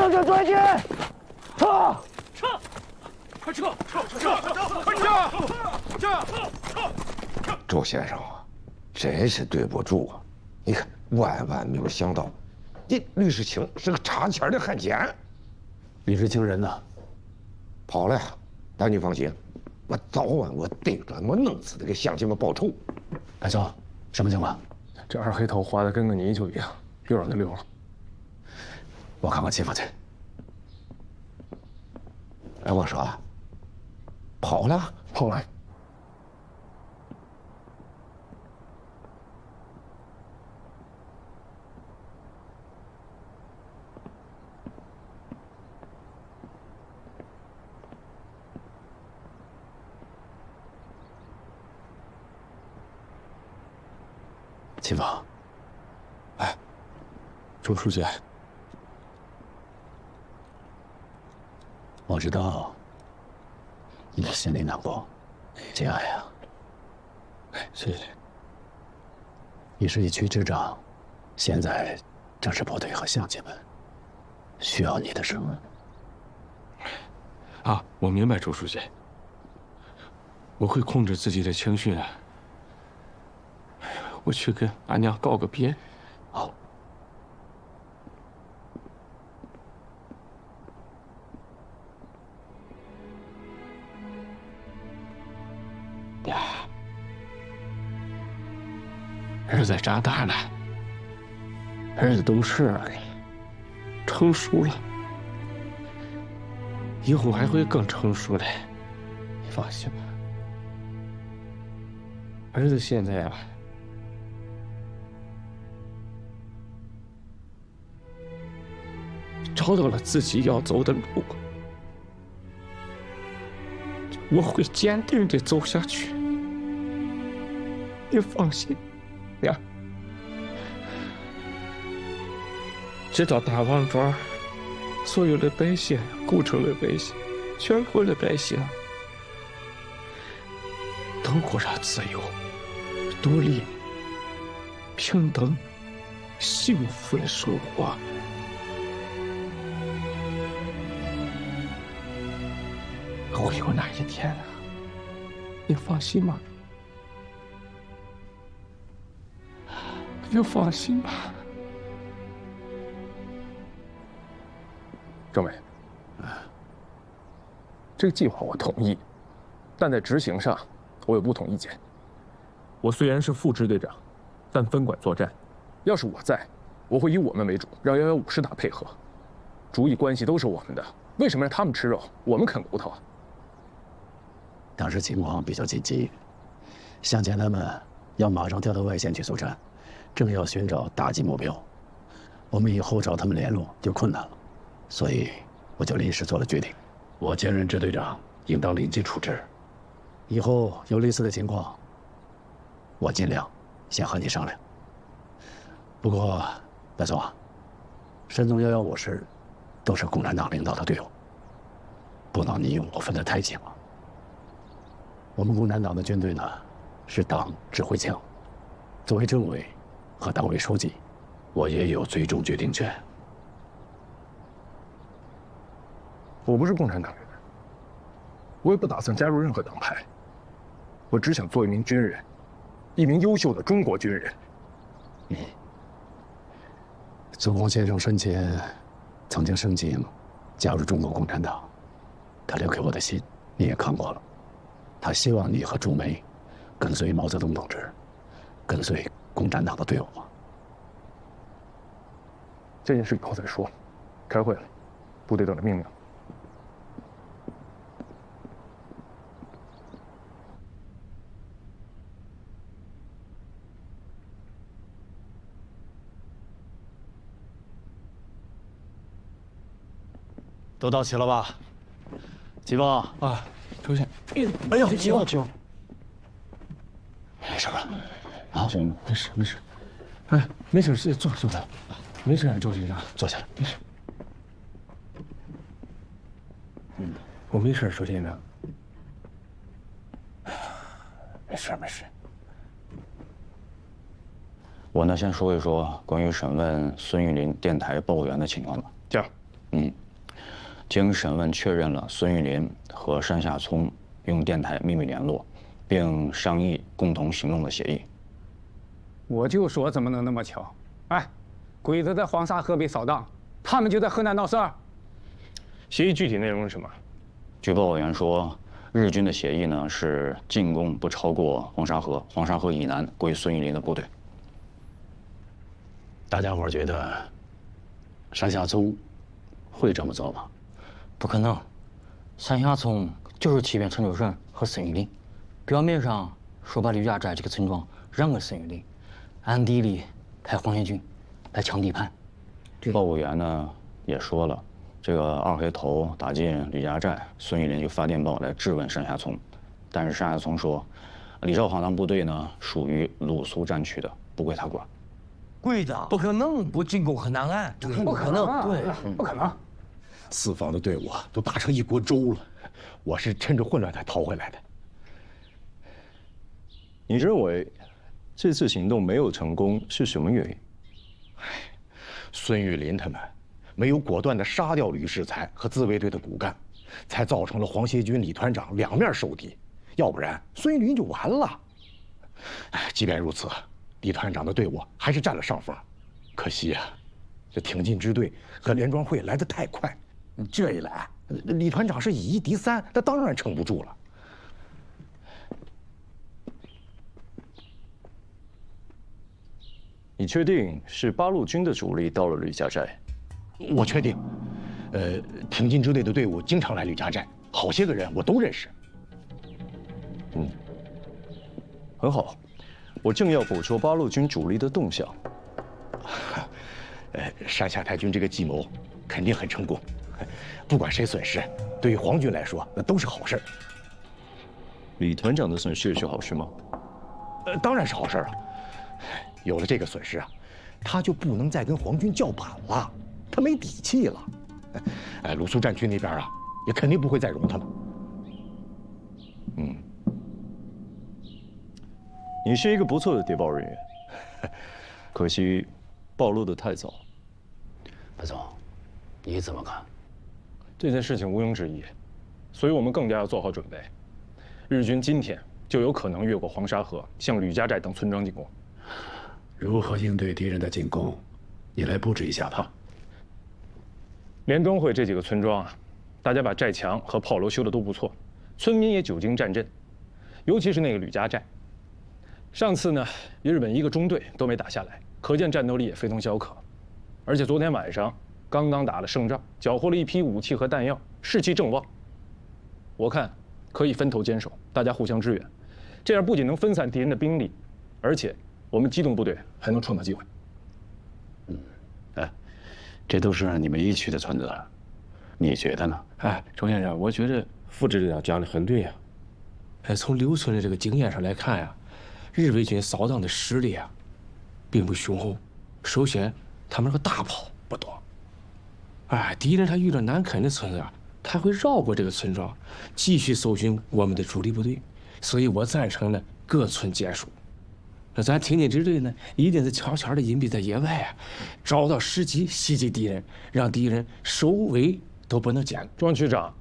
听着追击，撤！撤！快撤！快撤！周先生啊，真是对不住啊！你看，万万没有想到，你吕世清是个插签的汉奸。李世清人呢？跑了呀！但你放心，我早晚我逮着他，我弄死他，给乡亲们报仇。白总，什么情况？这二黑头花的跟个泥鳅一样，又让他溜了。我看看情况去。哎，我说，跑了，跑了。秦风，哎，周书记，我知道你的心里难过，节哀呀。哎，谢谢。你是一区之长，现在正是部队和乡亲们需要你的时候。啊，我明白，周书记，我会控制自己的情绪的。我去跟俺娘告个别。好。呀，儿子长大了，儿子懂事了，成熟了，以后还会更成熟的，你放心吧。儿子现在啊，找到了自己要走的路，我会坚定地走下去。你放心，呀。直到大王庄所有的百姓、古城的百姓、全国的百姓都过上自由、独立、平等、幸福的生活。会有那一天啊！你放心吧，你放心吧。政委，这个计划我同意，但在执行上我有不同意见。我虽然是副支队长，但分管作战。要是我在，我会以我们为主，让115师大配合。主意关系都是我们的，为什么让他们吃肉，我们啃骨头啊？当时情况比较紧急，乡亲他们要马上调到外线去作战，正要寻找打击目标，我们以后找他们联络就困难了，所以我就临时做了决定，我兼任支队长，应当临机处置。以后有类似的情况，我尽量先和你商量。不过，白总啊，山东115师都是共产党领导的队伍，不能你我分得太紧了。我们共产党的军队呢，是党指挥枪。作为政委和党委书记，我也有最终决定权。我不是共产党员，我也不打算加入任何党派。我只想做一名军人，一名优秀的中国军人。孙光先生生前曾经申请加入中国共产党，他留给我的信你也看过了。他希望你和朱梅跟随毛泽东同志，跟随共产党的队伍。这件事以后再说，开会了，部队等着命令。都到齐了吧？齐峰啊，周先生，哎呦，齐峰，没事吧？啊，行，没事没事，哎，没事，坐坐，没事，周先生，坐下来，没事。我没事，周先生，没事没事。我呢，先说一说关于审问孙玉林电台报务员的情况吧。这样，经审问确认了孙玉林和山下聪用电台秘密联络，并商议共同行动的协议。我就说怎么能那么巧？哎，鬼子在黄沙河被扫荡，他们就在河南闹事儿。协议具体内容是什么？据报委员说，日军的协议呢是进攻不超过黄沙河，黄沙河以南归孙玉林的部队。大家伙觉得山下聪会这么做吗？不可能，山下聪就是欺骗陈秋顺和孙玉林，表面上说把吕家寨这个村庄让给孙玉林，暗地里派黄协军来抢地盘。报委员呢也说了，这个二黑头打进吕家寨，孙玉林就发电报来质问山下聪，但是山下聪说，李少华当部队呢属于鲁苏战区的，不归他管。鬼子不可能不进攻河南岸，不可能，对，不可能。四方的队伍都打成一锅粥了，我是趁着混乱才逃回来的。你认为这次行动没有成功是什么原因？孙玉林他们没有果断地杀掉吕世才和自卫队的骨干，才造成了黄协军、李团长两面受敌，要不然孙玉林就完了。即便如此，李团长的队伍还是占了上风，可惜啊，这挺进支队和联庄会来得太快，这一来，李团长是以1敌3，那当然撑不住了。你确定是八路军的主力到了吕家寨？我确定，挺进支队的队伍经常来吕家寨，好些个人我都认识。很好，我正要捕捉八路军主力的动向。山下太君这个计谋肯定很成功，不管谁损失，对于皇军来说那都是好事。李团长的损失是好事吗？当然是好事了。有了这个损失啊，他就不能再跟皇军叫板了，他没底气了。鲁苏战区那边啊，也肯定不会再容他们。你是一个不错的谍报人员，可惜暴露得太早。白总，你怎么看？这件事情毋庸置疑，所以我们更加要做好准备。日军今天就有可能越过黄沙河，向吕家寨等村庄进攻。如何应对敌人的进攻？你来布置一下吧。联庄会这几个村庄啊，大家把寨墙和炮楼修得都不错，村民也久经战阵，尤其是那个吕家寨。上次呢，日本一个中队都没打下来，可见战斗力也非同小可。而且昨天晚上刚刚打了胜仗，缴获了一批武器和弹药，士气正旺。我看可以分头坚守，大家互相支援，这样不仅能分散敌人的兵力，而且我们机动部队还能创造机会。这都是你们一区的村子，你觉得呢？周先生，我觉得副支队长讲的很对呀。从刘村的这个经验上来看呀，日伪军扫荡的实力啊，并不雄厚。首先，他们那个大炮不多。敌人他遇到难啃的村子啊，他会绕过这个村庄，继续搜寻我们的主力部队。所以我赞成呢各村坚守。那咱挺进支队呢，一定是悄悄的隐蔽在野外啊，找到时机袭击敌人，让敌人首尾都不能兼顾。庄区长，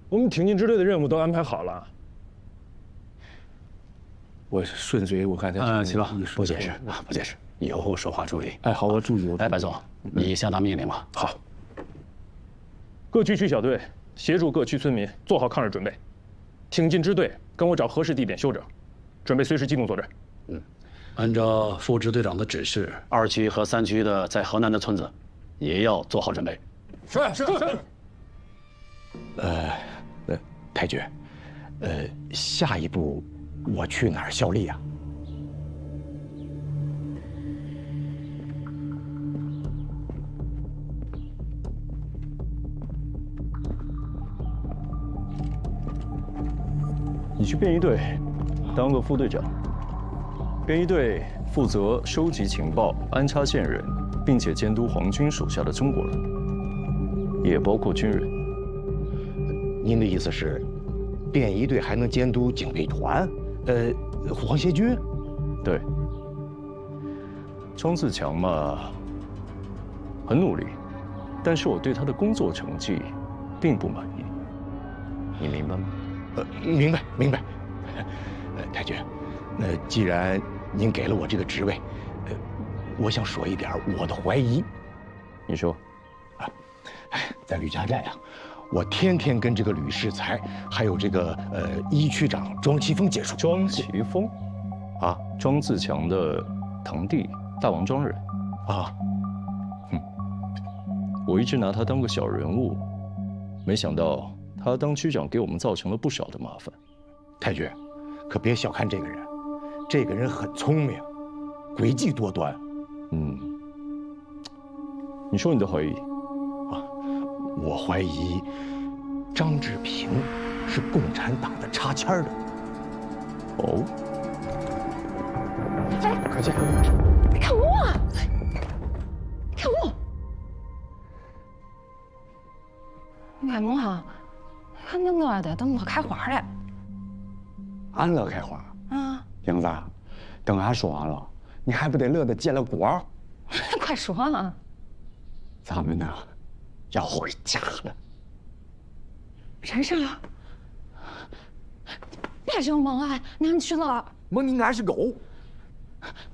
我们挺进支队的任务都安排好了。我顺嘴，我看他行了，不解释啊，不解释，以后说话注意。好，我注意。白总，你下达命令吧。好。各区区小队协助各区村民做好抗日准备，挺进支队跟我找合适地点休整，准备随时机动作战。按照副支队长的指示，2区和3区的在河南的村子，也要做好准备。是。太君，下一步我去哪儿效力啊？你去便衣队当个副队长。便衣队负责收集情报、安插线人，并且监督皇军手下的中国人，也包括军人。您的意思是，便衣队还能监督警卫团？黄协军？对。庄自强嘛，很努力，但是我对他的工作成绩并不满意，你明白吗？明白。太君，那既然您给了我这个职位，我想说一点我的怀疑。你说。在吕家寨啊，我天天跟这个吕世才，还有这个一区长庄奇峰接触。庄奇峰，啊，庄自强的堂弟，大王庄人。啊，我一直拿他当个小人物，没想到他当区长给我们造成了不少的麻烦。太君，可别小看这个人，这个人很聪明，诡计多端。你说你的怀疑。我怀疑张志平是共产党的插签的。哦，快进！你看我，你看我，外母哈，俺饿的都乐开花了。俺乐开花啊，英子，等俺说完了，你还不得乐得结了果？快说啊！咱们呢？要回家了，真是啊！别这么蒙俺，俺去了。蒙你俺是狗。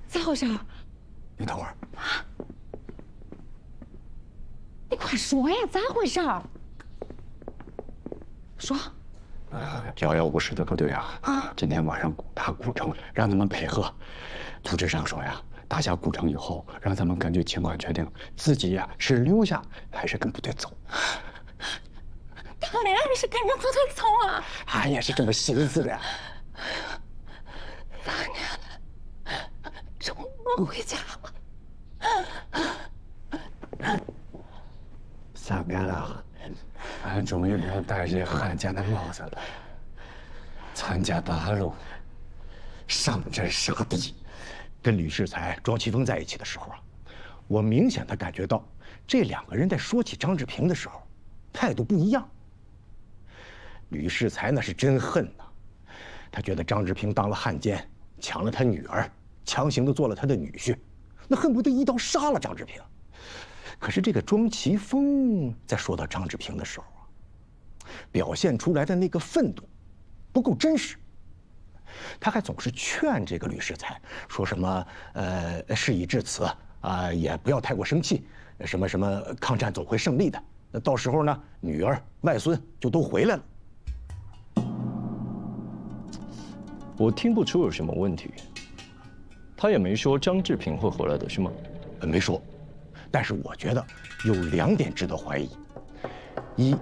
咋回事？你等会儿。你快说呀，咋回事？说。115师的部队啊，今天晚上打古城，让他们配合。组织上说呀。打下古城以后，让咱们根据情况决定自己呀是留下还是跟部队走。当然是跟着部队走啊！俺也是这么寻思的。3年了，终于回家了。3年了，俺终于能戴着汉奸的帽子了，参加八路，上阵杀敌。跟吕世才、庄奇峰在一起的时候啊，我明显的感觉到这2个人在说起张志平的时候，态度不一样。吕世才那是真恨呐，他觉得张志平当了汉奸，抢了他女儿，强行的做了他的女婿，那恨不得一刀杀了张志平。可是这个庄奇峰在说到张志平的时候啊，表现出来的那个愤怒不够真实。他还总是劝这个吕世才说什么事已至此啊，也不要太过生气，什么抗战总会胜利的，到时候呢，女儿外孙就都回来了。我听不出有什么问题。他也没说张志平会回来的是吗？没说，但是我觉得有2点值得怀疑。一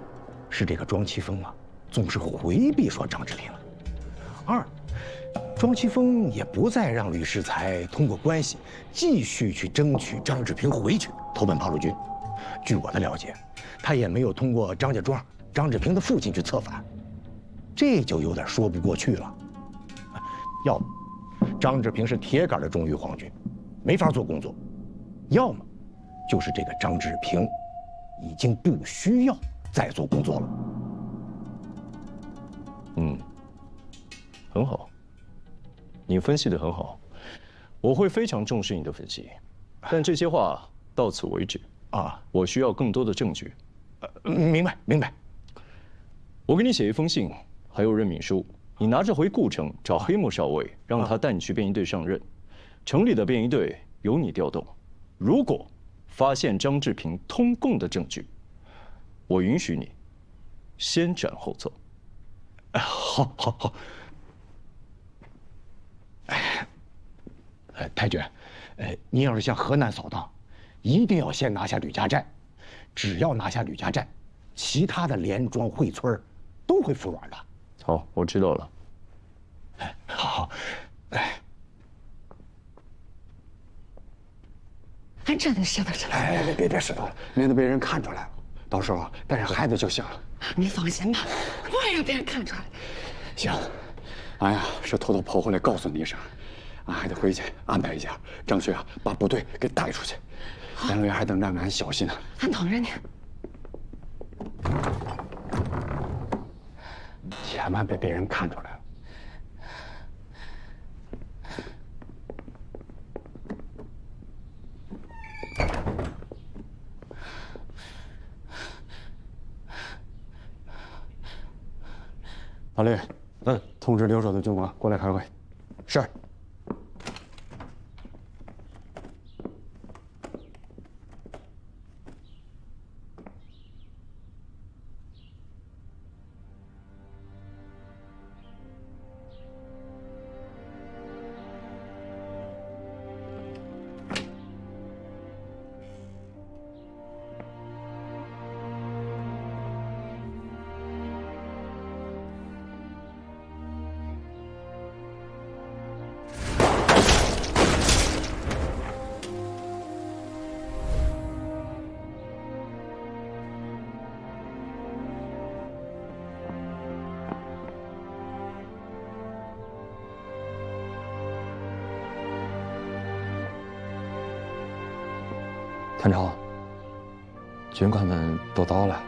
是这个庄奇峰啊，总是回避说张志平；二，庄奇峰也不再让吕世才通过关系继续去争取张志平回去投奔八路军。据我的了解，他也没有通过张家庄张志平的父亲去策反，这就有点说不过去了。要么张志平是铁杆的忠于皇军，没法做工作；要么就是这个张志平已经不需要再做工作了。很好，你分析得很好，我会非常重视你的分析，但这些话到此为止啊，我需要更多的证据。明白。我给你写一封信，还有任命书，你拿着回顾城找黑木少尉，让他带你去便衣队上任。城里的便衣队由你调动，如果发现张志平通共的证据，我允许你先斩后奏。好。太君，你要是向河南扫荡，一定要先拿下吕家寨。只要拿下吕家寨，其他的连庄、会村都会服软的。好，我知道了。好，俺真的舍不得。别舍得了，免得被人看出来了。到时候带上孩子就行了。你放心吧，我也要被人看出来。行，俺呀是偷偷跑回来告诉你一声，俺还得回去安排一下，争取啊把部队给带出去。两个月还等着俺小心呢。俺等着你。千万别被人看出来了。老李，通知留守的军官过来开会。是。团长，军官们都到了。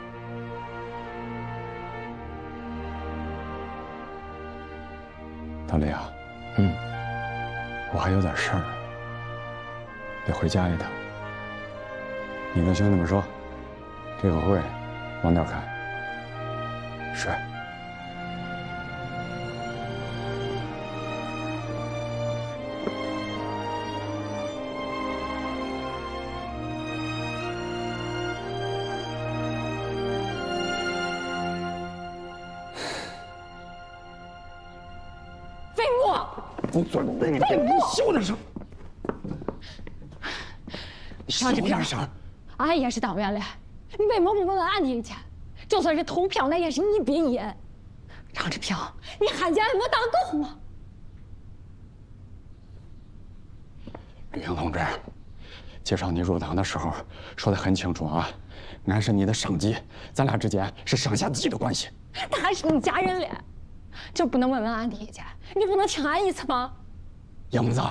老李啊，我还有点事儿，得回家一趟。你跟兄弟们说，这个会晚点开。是。你嘴你小点声！你小点声！俺也是党员嘞，你为什么不问俺的意见？就算是投票，那也是你逼你。张志平，你汉奸还没当够吗？吕平同志，介绍你入党的时候说得很清楚啊，俺是你的上级，咱俩之间是上下级的关系。他还是你家人嘞，就不能问问俺的意见？你不能听俺一次吗？英子，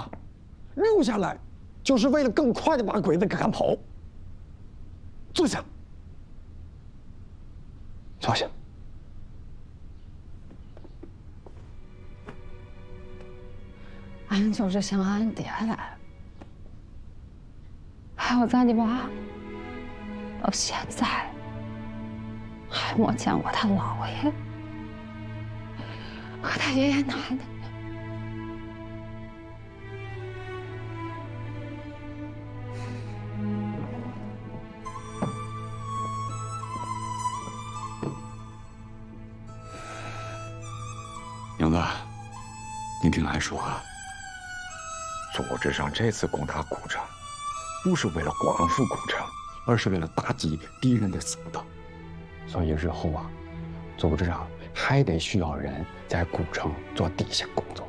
留下来就是为了更快的把鬼子给赶跑。坐下，坐下。俺就是想俺爹来，还有咱的娃，到现在还没见过他姥爷和他爷爷奶奶。英子，你听俺说啊，组织上这次攻打古城，不是为了光复古城，而是为了打击敌人的扫荡。所以日后啊，组织上还得需要人在古城做地下工作。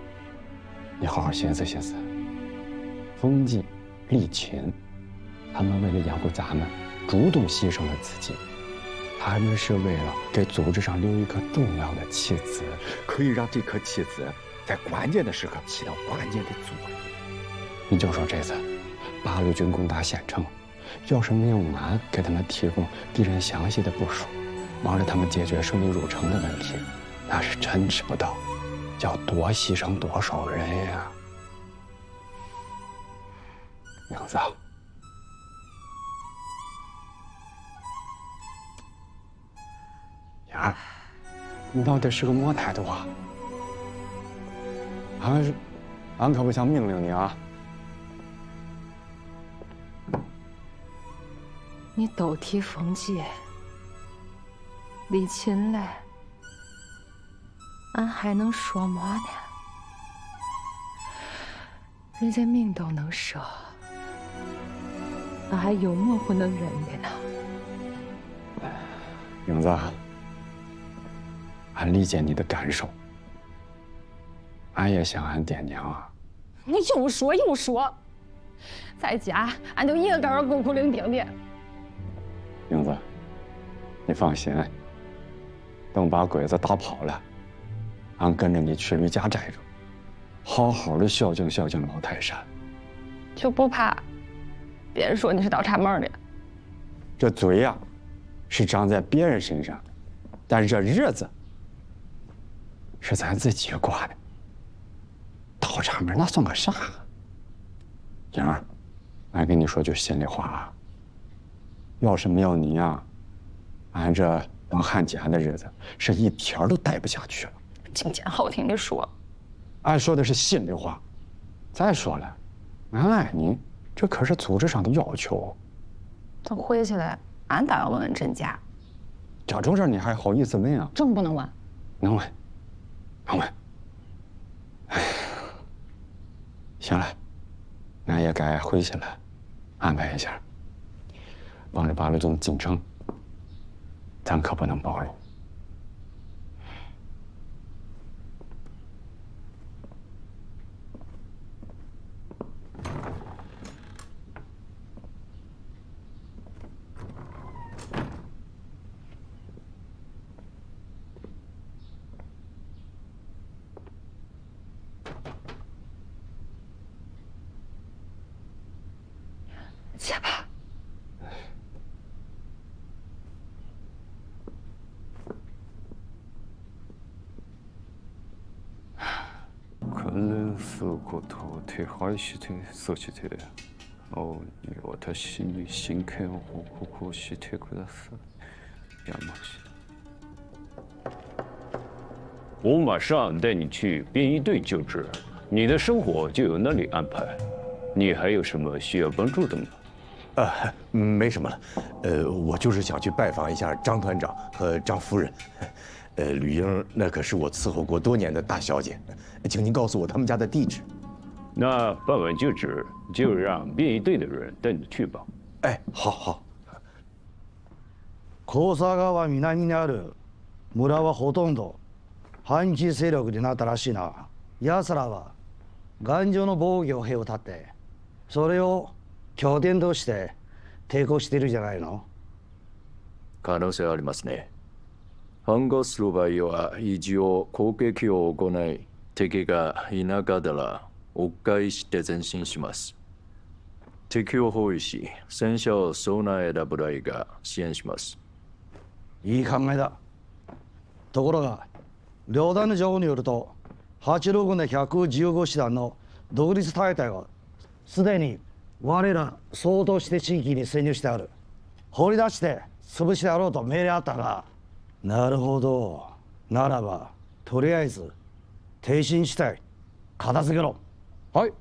你好好寻思寻思。冯继、李勤，他们为了养活咱们，主动牺牲了自己。他们是为了给组织上留一颗重要的棋子，可以让这颗棋子在关键的时刻起到关键的作用。你就说这次八路军攻打县城，要是没有俺给他们提供敌人详细的部署，帮着他们解决顺利入城的问题，那是真知不道要多牺牲多少人呀！英子，呀，你到底是个么态度啊？俺可不想命令你啊！你都提冯继、李勤嘞，俺还能说么呢？人家命都能舍，俺还有么不能忍的呢？英子，俺理解你的感受，俺也想俺爹娘啊。你又说又说，在家俺都一个个孤苦伶仃的。英子，你放心，等把鬼子打跑了，俺跟着你去吕家寨住，好好的孝敬孝敬老泰山。就不怕别人说你是倒插门的？这嘴呀，是长在别人身上，但是这日子是咱自己过的。倒插门那算个啥？英儿，俺跟你说句心里话啊，要是没有你呀，俺这当汉奸的日子是一天都待不下去了。净捡好听的说。俺说的是心里话。再说了，俺爱你，这可是组织上的要求。等回去了，俺倒要问问真假。这种事你还好意思问啊？正不能问。能问，能问。哎，行了，俺也该回去了，安排一下。往这8路总进城，咱可不能抱怨。去吧。可能是骨头太好些的，说起来，哦，你我他心里心开火火火些太可是，也没事。我马上带你去便衣队就职，你的生活就由那里安排。你还有什么需要帮助的吗？没什么了。我就是想去拜访一下张团长和张夫人。吕英那可是我伺候过多年的大小姐，请您告诉我他们家的地址。那办完就职，就让便衣队的人带你去吧。哎，好好。黄沙川南にある村はほとんど反日勢力になったらしいな。奴らは頑丈の防御兵を立て、それを拠点として抵抗しているじゃないの。可能性ありますね。反抗する場合は一応攻撃を行い、敵がいなかったら迂回して前進します。敵を包囲し、戦車を備えた部隊が支援します。いい考えだ。ところが、両団の情報によると、八路軍の115師団の独立隊隊は、すでに我ら相当して地域に潜入してある。掘り出して潰してやろうと命令あったが、なるほど。ならば、とりあえず、挺身地帯、片付けろ。はい。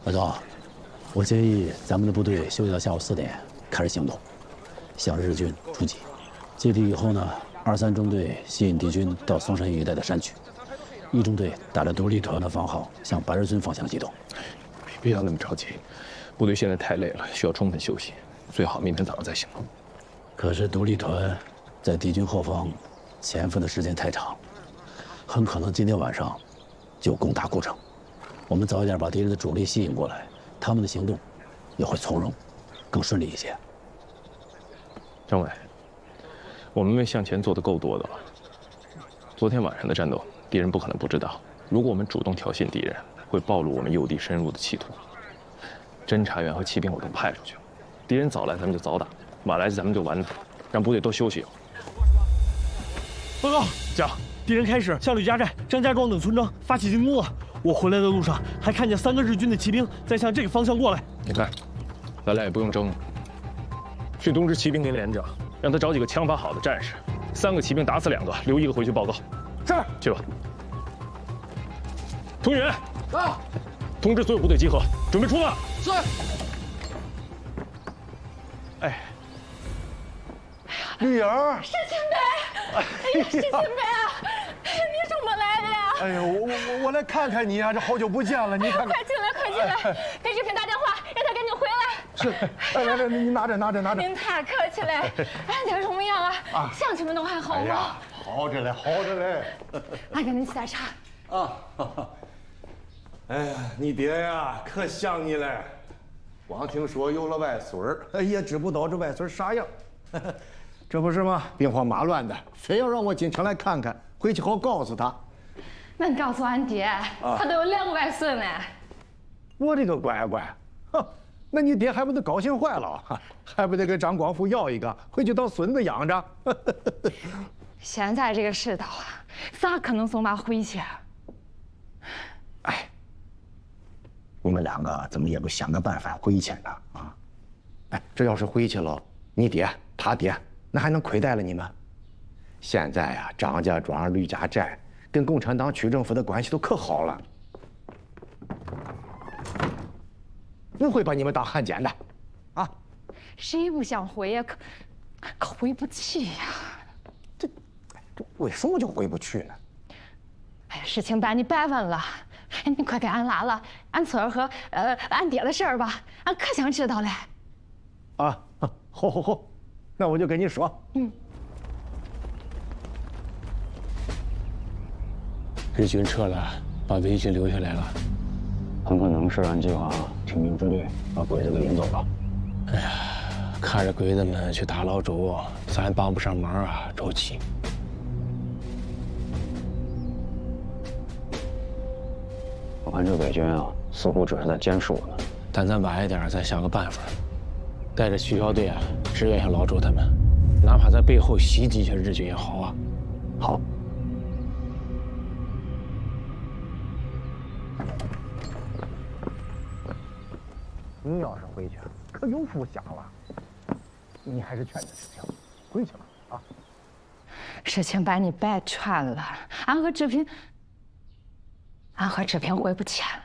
老赵，我建议咱们的部队休息到下午4点开始行动，向日军出击。接敌以后呢，2、3中队吸引敌军到松山一带的山区，1中队打着独立团的番号向白日村方向机动。别要那么着急，部队现在太累了，需要充分休息，最好明天早上再行动。可是独立团在敌军后方潜伏的时间太长，很可能今天晚上就攻打古城。我们早一点把敌人的主力吸引过来，他们的行动也会从容，更顺利一些。张伟，我们为向前做的够多的了。昨天晚上的战斗，敌人不可能不知道。如果我们主动挑衅敌人，会暴露我们诱敌深入的企图。侦察员和骑兵我都派出去了，敌人早来咱们就早打，晚来咱们就晚打，让部队多休息。报告，讲，敌人开始向吕家寨、张家庄等村庄发起进攻了。我回来的路上还看见3个日军的骑兵在向这个方向过来。你看，咱俩也不用争了，去通知骑兵连连长，让他找几个枪法好的战士，3个骑兵打死2个，留1个回去报告。是，去吧。通远，到，通知所有部队集合，准备出发。是。哎，绿莹，是前辈，哎呀，是前辈啊，你怎么来的呀？哎呦，我来看看你啊，这好久不见了，你看看。快进来，快进来，给志平打电话，让他赶紧回来。是，来，你拿着。您太客气了，俺家什么样啊？乡亲们都还好吗？哎呀，好着嘞。俺给您沏点茶。啊，哎呀，你爹呀，可想你了。光听说有了外孙儿，也知不道这外孙啥样。这不是吗？兵荒马乱的，非要让我进城来看看，回去好告诉他。那你告诉俺爹，他都有2个外孙呢。我这个乖乖，哼，那你爹还不得高兴坏了？还不得给张光福要一个，回去当孙子养着。现在这个世道啊，咋可能送他回去？哎，你们两个怎么也不想个办法回去呢？啊！哎，这要是回去了，你爹他爹那还能亏待了你们？现在呀，张家庄、吕家寨跟共产党区政府的关系都可好了，不会把你们当汉奸的，啊！谁不想回呀？可回不去呀。这为什么就回不去呢？哎呀，事情把你办完了，你快给俺拉了俺村和俺爹的事儿吧，俺可想知道了。啊，好，那我就跟你说。日军撤了，把伪军留下来了。很可能是按计划清兵支队把鬼子给引走了。哎呀，看着鬼子们去打老周，咱帮不上忙啊，周琦。我看这伪军啊，似乎只是在监视我们。但咱晚一点再想个办法，带着徐小队啊，支援下老周他们，哪怕在背后袭击一下日军也好啊。好。你要是回去，可有福享了。你还是劝劝志平，回去吧啊！事情把你白劝了，俺和志平回不去了。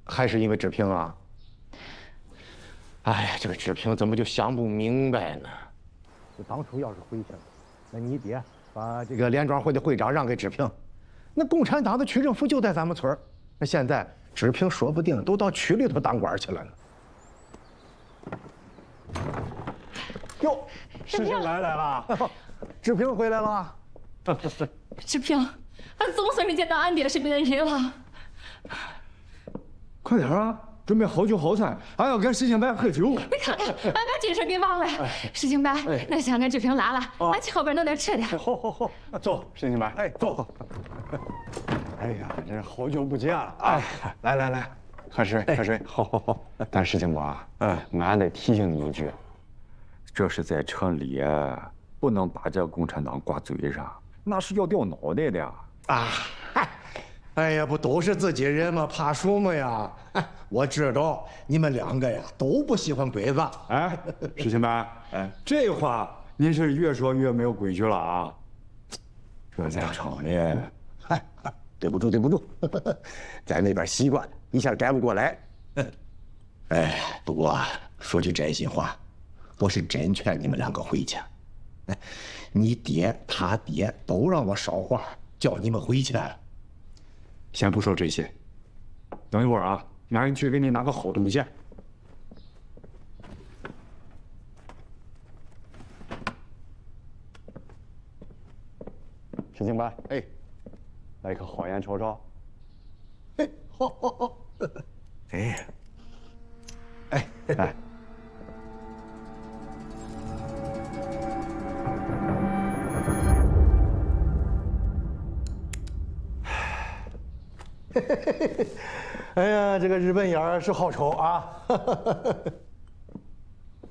还是因为志平啊？哎呀，这个志平怎么就想不明白呢？就当初要是回去了，那你爹把这个联庄会的会长让给志平，那共产党的区政府就在咱们村儿，那现在志平说不定都到区里头当官去了呢。哟，志平来了，志平回来了。志平，俺总算是见到俺爹身边的人了。快点啊，准备好酒好菜，俺要跟石青白喝酒。你看，俺把这事给忘了。石青白，那先给志平拉了，俺去后边弄点吃的。好，走，石青白，走。哎呀，这好久不见了啊！来，喝水。好。但石青伯啊，俺得提醒你一句，这是在城里，不能把这共产党挂嘴上，那是要掉脑袋的呀！啊，哎呀，不都是自己人吗？怕什么呀？我知道你们两个呀都不喜欢鬼子。哎，石青白，这话您是越说越没有规矩了啊！这在城里，对不住，在那边习惯，一下改不过来。哎，不过说句真心话，我是真劝你们两个回去。你爹他爹都让我捎话，叫你们回去。先不说这些，等一会儿啊，俺去给你拿个好东西。石青白，来颗好烟瞅瞅。好。哎。哎呀，这个日本烟儿是好抽啊！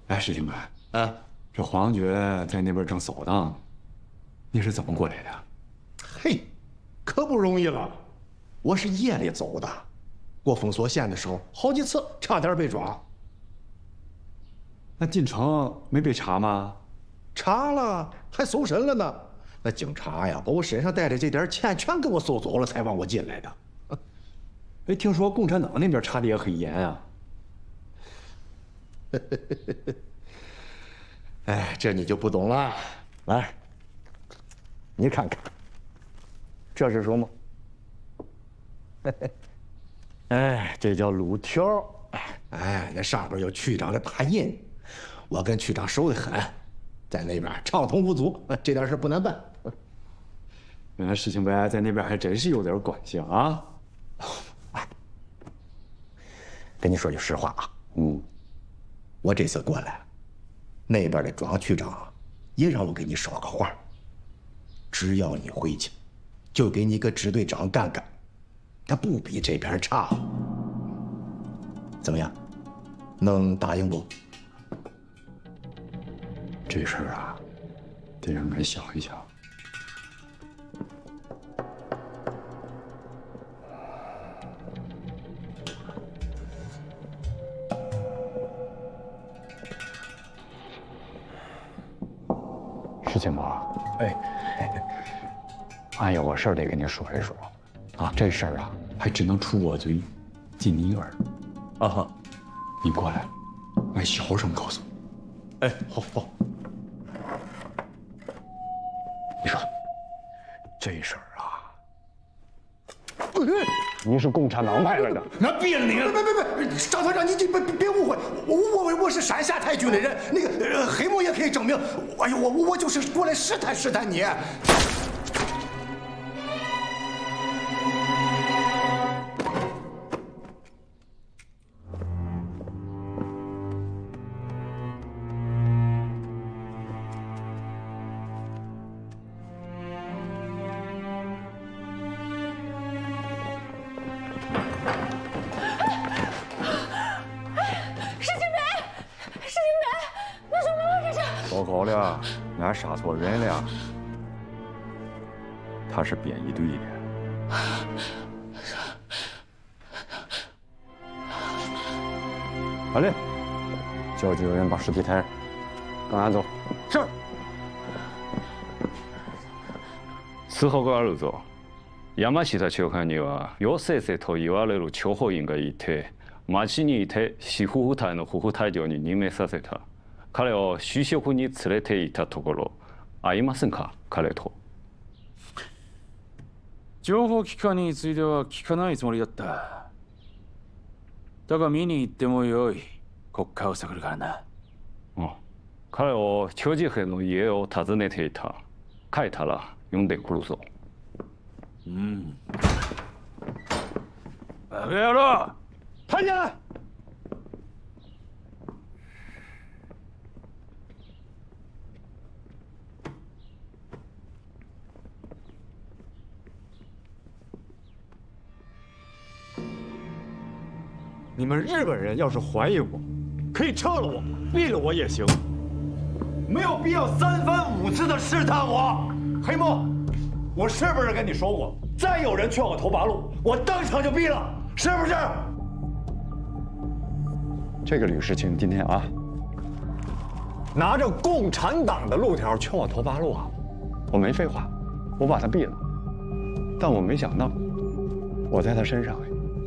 哎，石青白，这皇爵在那边正扫荡，你是怎么过来的？嘿，可不容易了，我是夜里走的，过封锁线的时候，好几次差点被抓。那进城没被查吗？查了，还搜身了呢。那警察呀，把我身上带的这点钱全给我搜走了，才放我进来的。哎，听说共产党那边查的也很严啊。哎，这你就不懂了。来，你看看，这是什么？哎，这叫路条。哎，那上边有区长的大印，我跟区长熟得很，在那边畅通无阻，这点事不难办。原来石青白在那边还真是有点关系啊。跟你说句实话啊，我这次过来，那边的庄区长也让我给你捎个话，只要你回去，就给你个支队长干干，他不比这边差。怎么样？能答应不？这事儿啊，得让俺想一想。徐金宝，哎，俺有个事儿得跟你说一说，啊，这事儿啊还只能出我嘴，进你耳。啊，你过来，俺小声告诉你。哎，好。你说，这事儿啊，你是共产党派来的？那别你了，别，张团长，你别误会，我是山下太军的人，那个黑幕也可以证明。哎呦，我就是过来试探你。报告了，俺杀错人了，他是编译队的。好嘞，叫几个人把尸体抬，跟俺走。是。4号があるぞ。山下長官には陽性生と言われる諜報員がいて、町にいて死夫婦隊の夫婦隊長に任命させた。彼を就職に連れていたところ、会いませんか、彼と。情報機関については聞かないつもりだった。だが見に行ってもよい。国家を探るからな。うん。彼を長治兵の家を訪ねていた。帰ったら呼んでくるぞ。うん。バカ野郎！看见了。你们日本人要是怀疑我，可以撤了我，毙了我也行，没有必要3番5次的试探我。黑幕，我是不是跟你说过，再有人劝我投八路，我当场就毙了，是不是？这个吕世清今天啊，拿着共产党的路条劝我投八路啊，我没废话，我把他毙了。但我没想到，我在他身上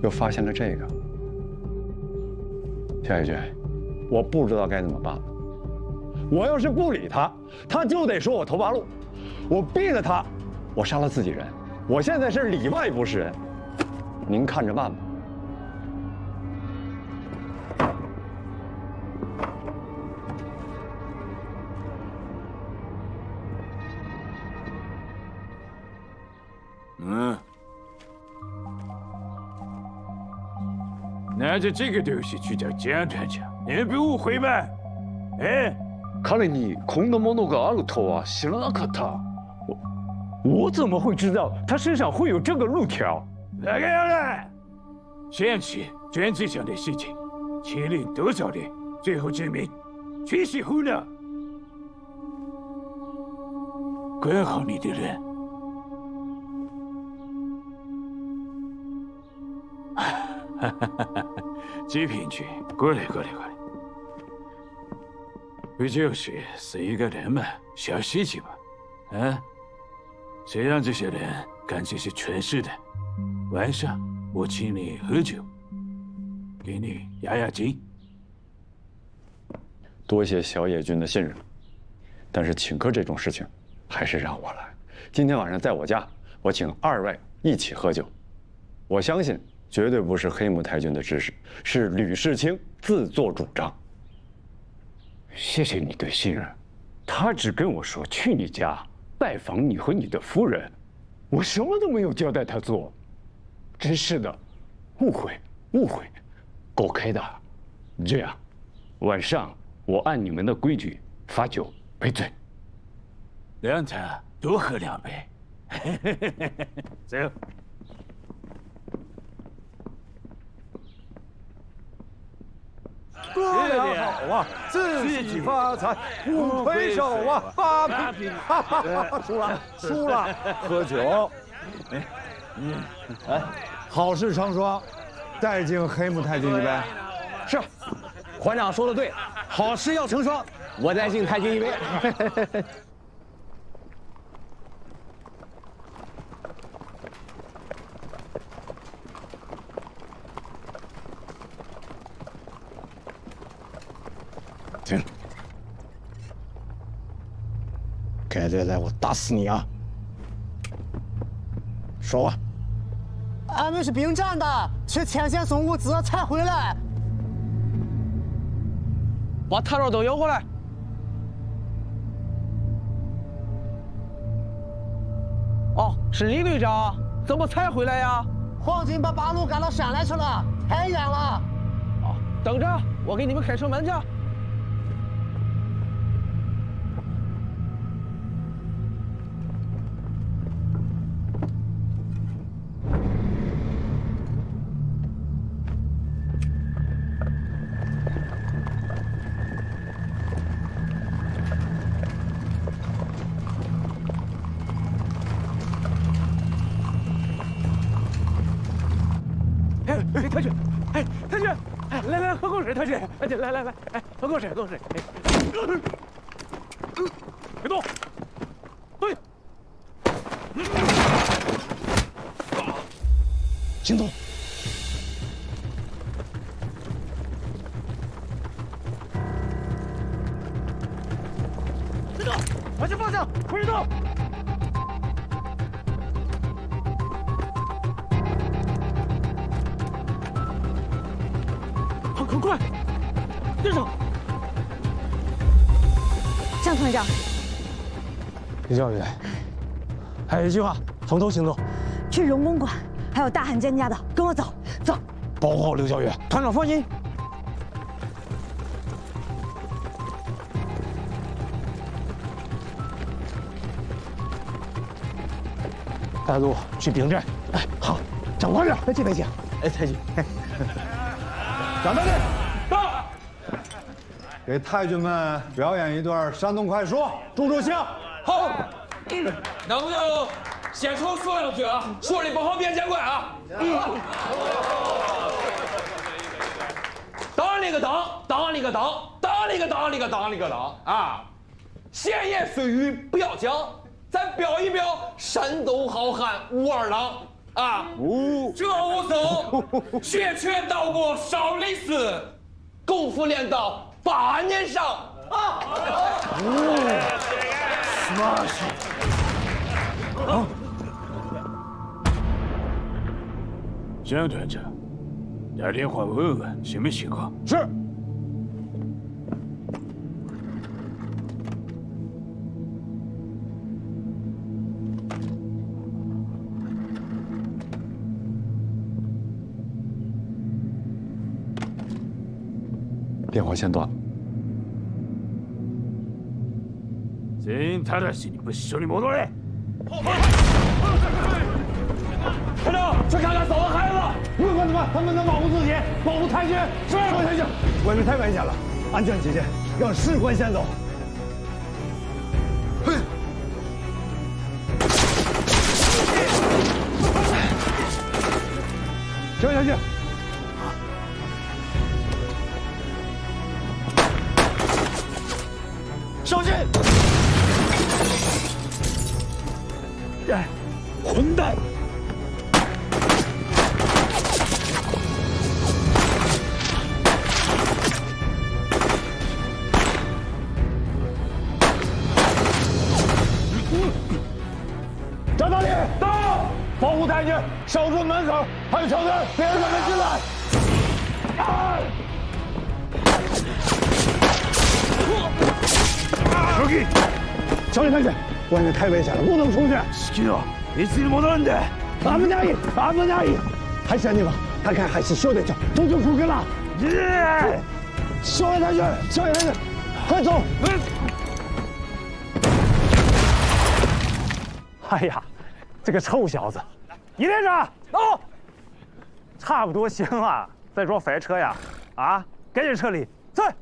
又发现了这个。夏野军，我不知道该怎么办了。我要是不理他，他就得说我投八路；我毙了他，我杀了自己人。我现在是里外不是人，您看着办吧。嗯。拿着这个东西去找江团长，你不误会吗？哎，彼にこんなものがあるとは知らなかった。我怎么会知道他身上会有这个路条？那个样了，想起专职上的事情，牵连多少人，最后证明全是胡闹。管好你的人。极品君，过来。不就是一个人嘛，小事情嘛，啊？谁让这些人干这些蠢事的？晚上我请你喝酒，给你压惊。多谢小野君的信任，但是请客这种事情，还是让我来。今天晚上在我家，我请2位一起喝酒。我相信。绝对不是黑木太君的指使，是吕世清自作主张。谢谢你的信任，他只跟我说去你家拜访你和你的夫人，我什么都没有交代他做，真是的，误会，狗开的。这样，晚上我按你们的规矩罚酒赔罪，让他多喝2杯。走。哥俩好啊，自己发财，不回首啊，发平。输了，喝酒。哎，好事成双，再敬黑木太君一杯。是，团长说的对，好事要成双，我再敬太君一杯。敢再来，我打死你啊！说吧。俺们是兵站的，去前线送物资才回来。把材料都要回来。哦，是李队长，怎么才回来呀？皇军把八路赶到山来去了，太远了。哦，等着，我给你们开城门去。哎，太君，哎，太君，哎，来，喝口水，太君，哎，来，哎，喝口水。别动，对，行动。别动，往前方向，快点动。快，跟上！向团长，李教员，还有一句话，分头行动。去荣公馆，还有大汉奸家的，跟我走，走。保护好刘教员，团长放心。带路去兵站。哎，好，长官长，别急。哎，太君。张大队，到！给太君们表演一段山东快书，助兴。好，能不能先从说两句啊？说的不好别见怪啊。当那个当啊！闲言碎语不要讲，咱表一表山东好汉武二郎。啊！这武僧学拳到过少林寺，功夫练到8年上啊！好，江团长，打电话问问什么情况？是。电话线断了。全ただしに不署に戻れ。团长，去看看嫂子孩子。不用管他们，他们能保护自己，保护太君。是，太君。外面太危险了，安全起见，让士官先走。行下去。上去！哎，混蛋！张大力到，保护太君，守住门口，还有枪弹，别让他们进来。手机，小李太君，外面太危险了，不能出去。好きよ、いつに戻るんだ。危ない，还是你吧，他看还是小队长，走就出去了。小李太君，快走！哎呀，这个臭小子！李连长，哦，差不多行了，再装飞车呀！啊，赶紧撤离。在，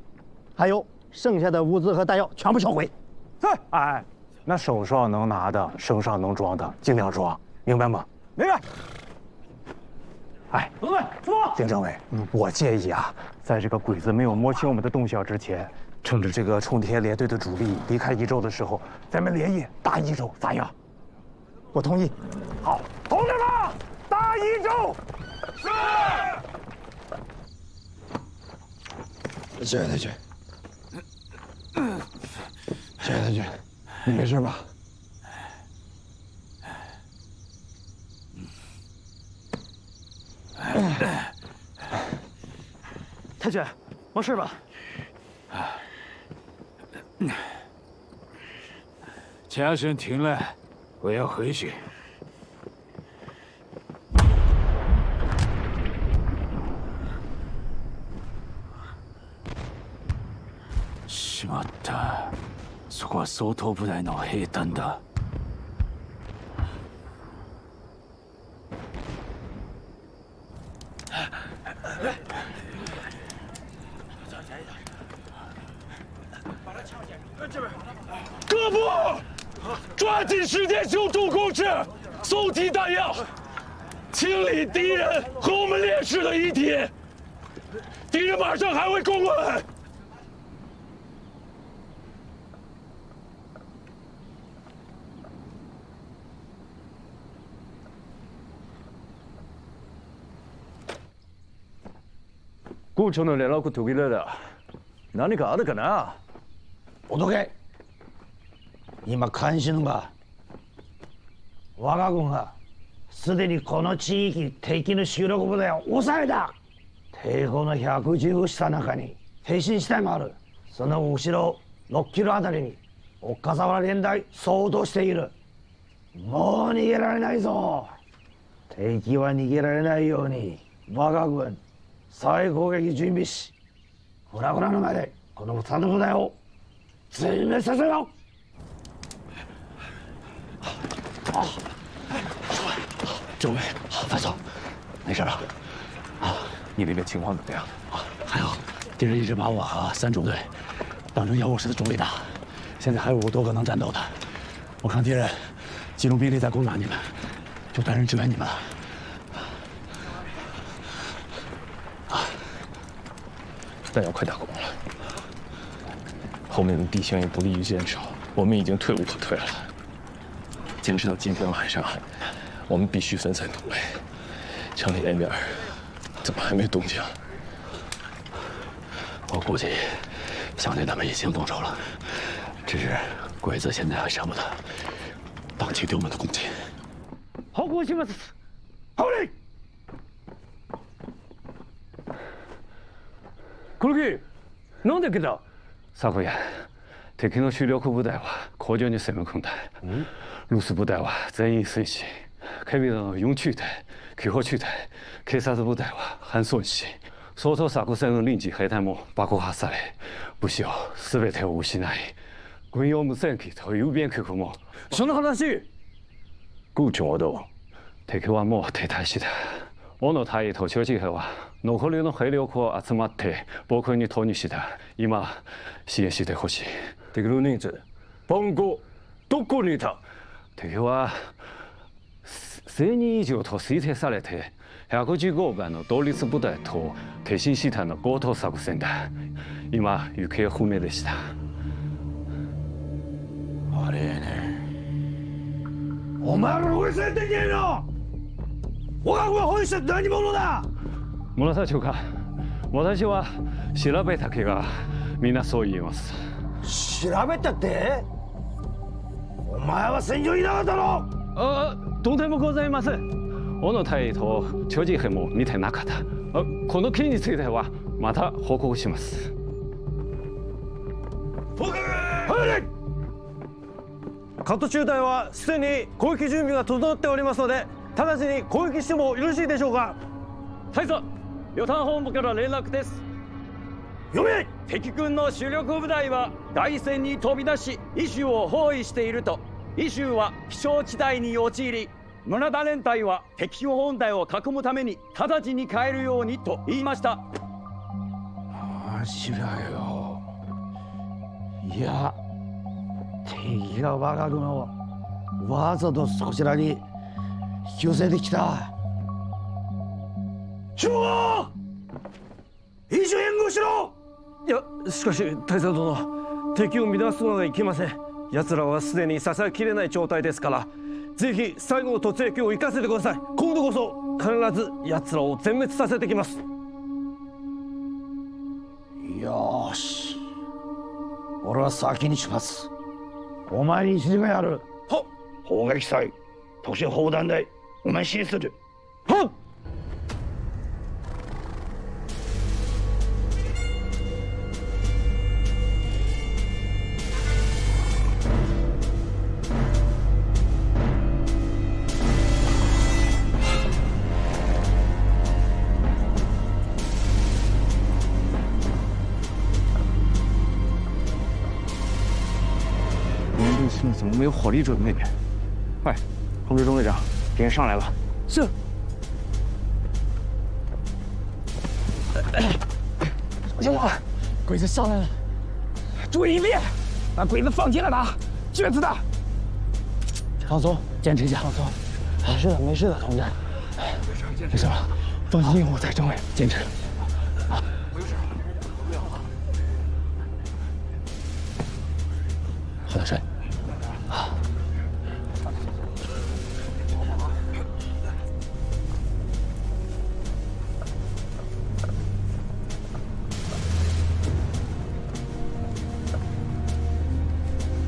还有剩下的物资和弹药全部销毁。在，哎，那手上能拿的，身上能装的，尽量装，明白吗？明白。哎，同志们，出发！丁政委，我建议啊，在这个鬼子没有摸清我们的动向之前，趁着这个冲天联队的主力离开益州的时候，咱们连夜打益州，咋样？我同意。好，同志们，打益州！是。谢谢太君。谢谢太君。你没事吧？太君，没事吧？枪声停了，我要回去。しまった。そこは総統部隊の兵団だ。各部，抓紧时间修筑工事，送提弹药，清理敌人和我们烈士的遗体。敌人马上还会攻我们。校長の連絡途切れだ。何かあるかな。おどけ。今関心が我が軍がすでにこの地域敵の主力部隊を抑えた。抵抗の115した中に挺身地帯もある。その後ろ6キロあたりに岡沢連隊相当している。もう逃げられないぞ。敵は逃げられないように我が軍再攻撃準備し、フラフラの前でこの2つの部隊を全滅させろ。政委，范总，没事吧？你那边情况怎么样？还好，敌人一直把我和3中队当成药物室的中立打，现在还有5多个能战斗的。我看敌人集中兵力在攻打你们，就派人支援你们了。弹药快打光了，后面的地形也不利于坚守，我们已经退无可退了。坚持到今天晚上，我们必须分散突围。城里那边怎么还没动静？我估计相对他们已经动手了，只是鬼子现在还舍不得放弃对我们的攻击。好攻します。好嘞。黒木、なんで来た？昨夜、敵の主力部隊は工場に攻め込んだ。留守部隊は全員戦死。警備の4中隊、救護中隊、警察部隊は搬送し、総統作戦の臨時兵隊も爆破され、武士を全てを失い、軍用無線機と郵便局も。その話。校長殿、敵はもう撤退した。小野大尉と長次兵は残りの兵力を集まって防空に投入した。今、支援してほしい。敵の人数、番号、どこにいた？敵は1000人以上と推定されて、115番の同立部隊と挺身したの強盗作戦だ。今、行方不明でした。あれね。お前ら追いついていけんの？我が軍は本して何者だ？村田長官、私は調べたけがみんなそう言います。調べたって？お前は戦場にいなかったの？とんでもございません。小野大尉と長次兵も見てなかった。この件についてはまた報告します。カット中隊はすでに攻撃準備が整っておりますので、直ちに攻撃してもよろしいでしょうか？大佐、予算本部から連絡です。読め！敵軍の主力部隊は大戦に飛び出し、イシュを包囲していると。イシュは飛翔地帯に陥り、村田連隊は敵本隊を囲むために直ちに帰るようにと言いました。マジだよ。いや、敵が我が軍をわざとこちらに引き寄せてきた。長官、イシュ援護しろ！いや、しかし大佐殿、敵を乱すのがいけません。奴らはすでに支えきれない状態ですから、ぜひ最後の突撃を生かせてください。今度こそ必ず奴らを全滅させてきます。よし、俺は先に出発。お前に指示がやる。はっ。砲撃隊、特殊砲弾隊、我们新四队。はっ。现在怎么没有火力准备？快，通知中队长，敌人上来了。是。什么情况？鬼子上来了！注意应变，把鬼子放进来打，卷死他！放松，坚持一下。放松，没事的，没事的，同志。没事了，放心，我在政委，坚持。好点睡。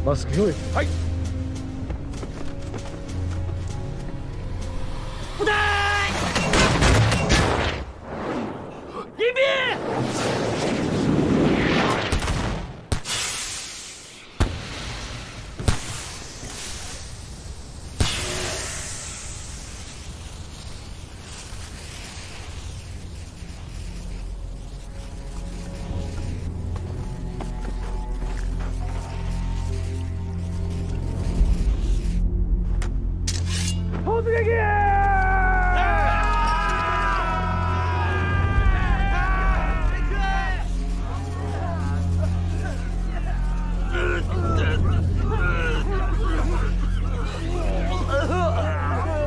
マスク用意。はい。部队，迎宾。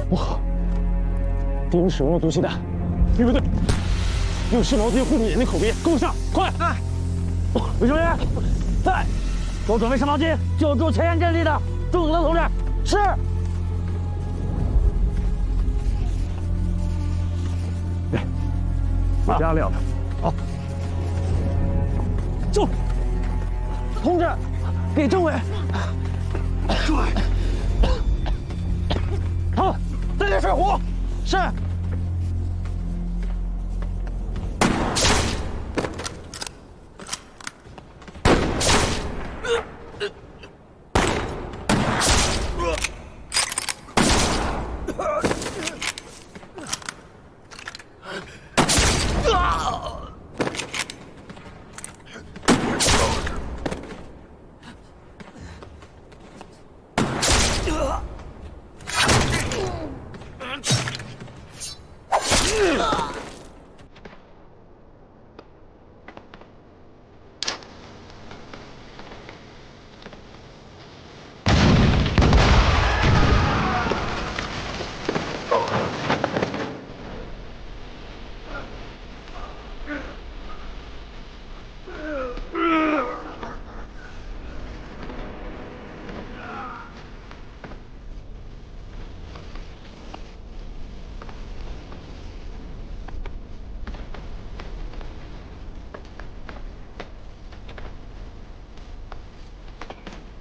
不好，敌人使用了毒气弹，预备队用湿毛巾护住眼睛口鼻，跟我上，快！卫生员在，给我准备湿毛巾，救助前沿阵地的朱子德同志。是。加料的。好。走。同志，给政委。好，再点水壶。是。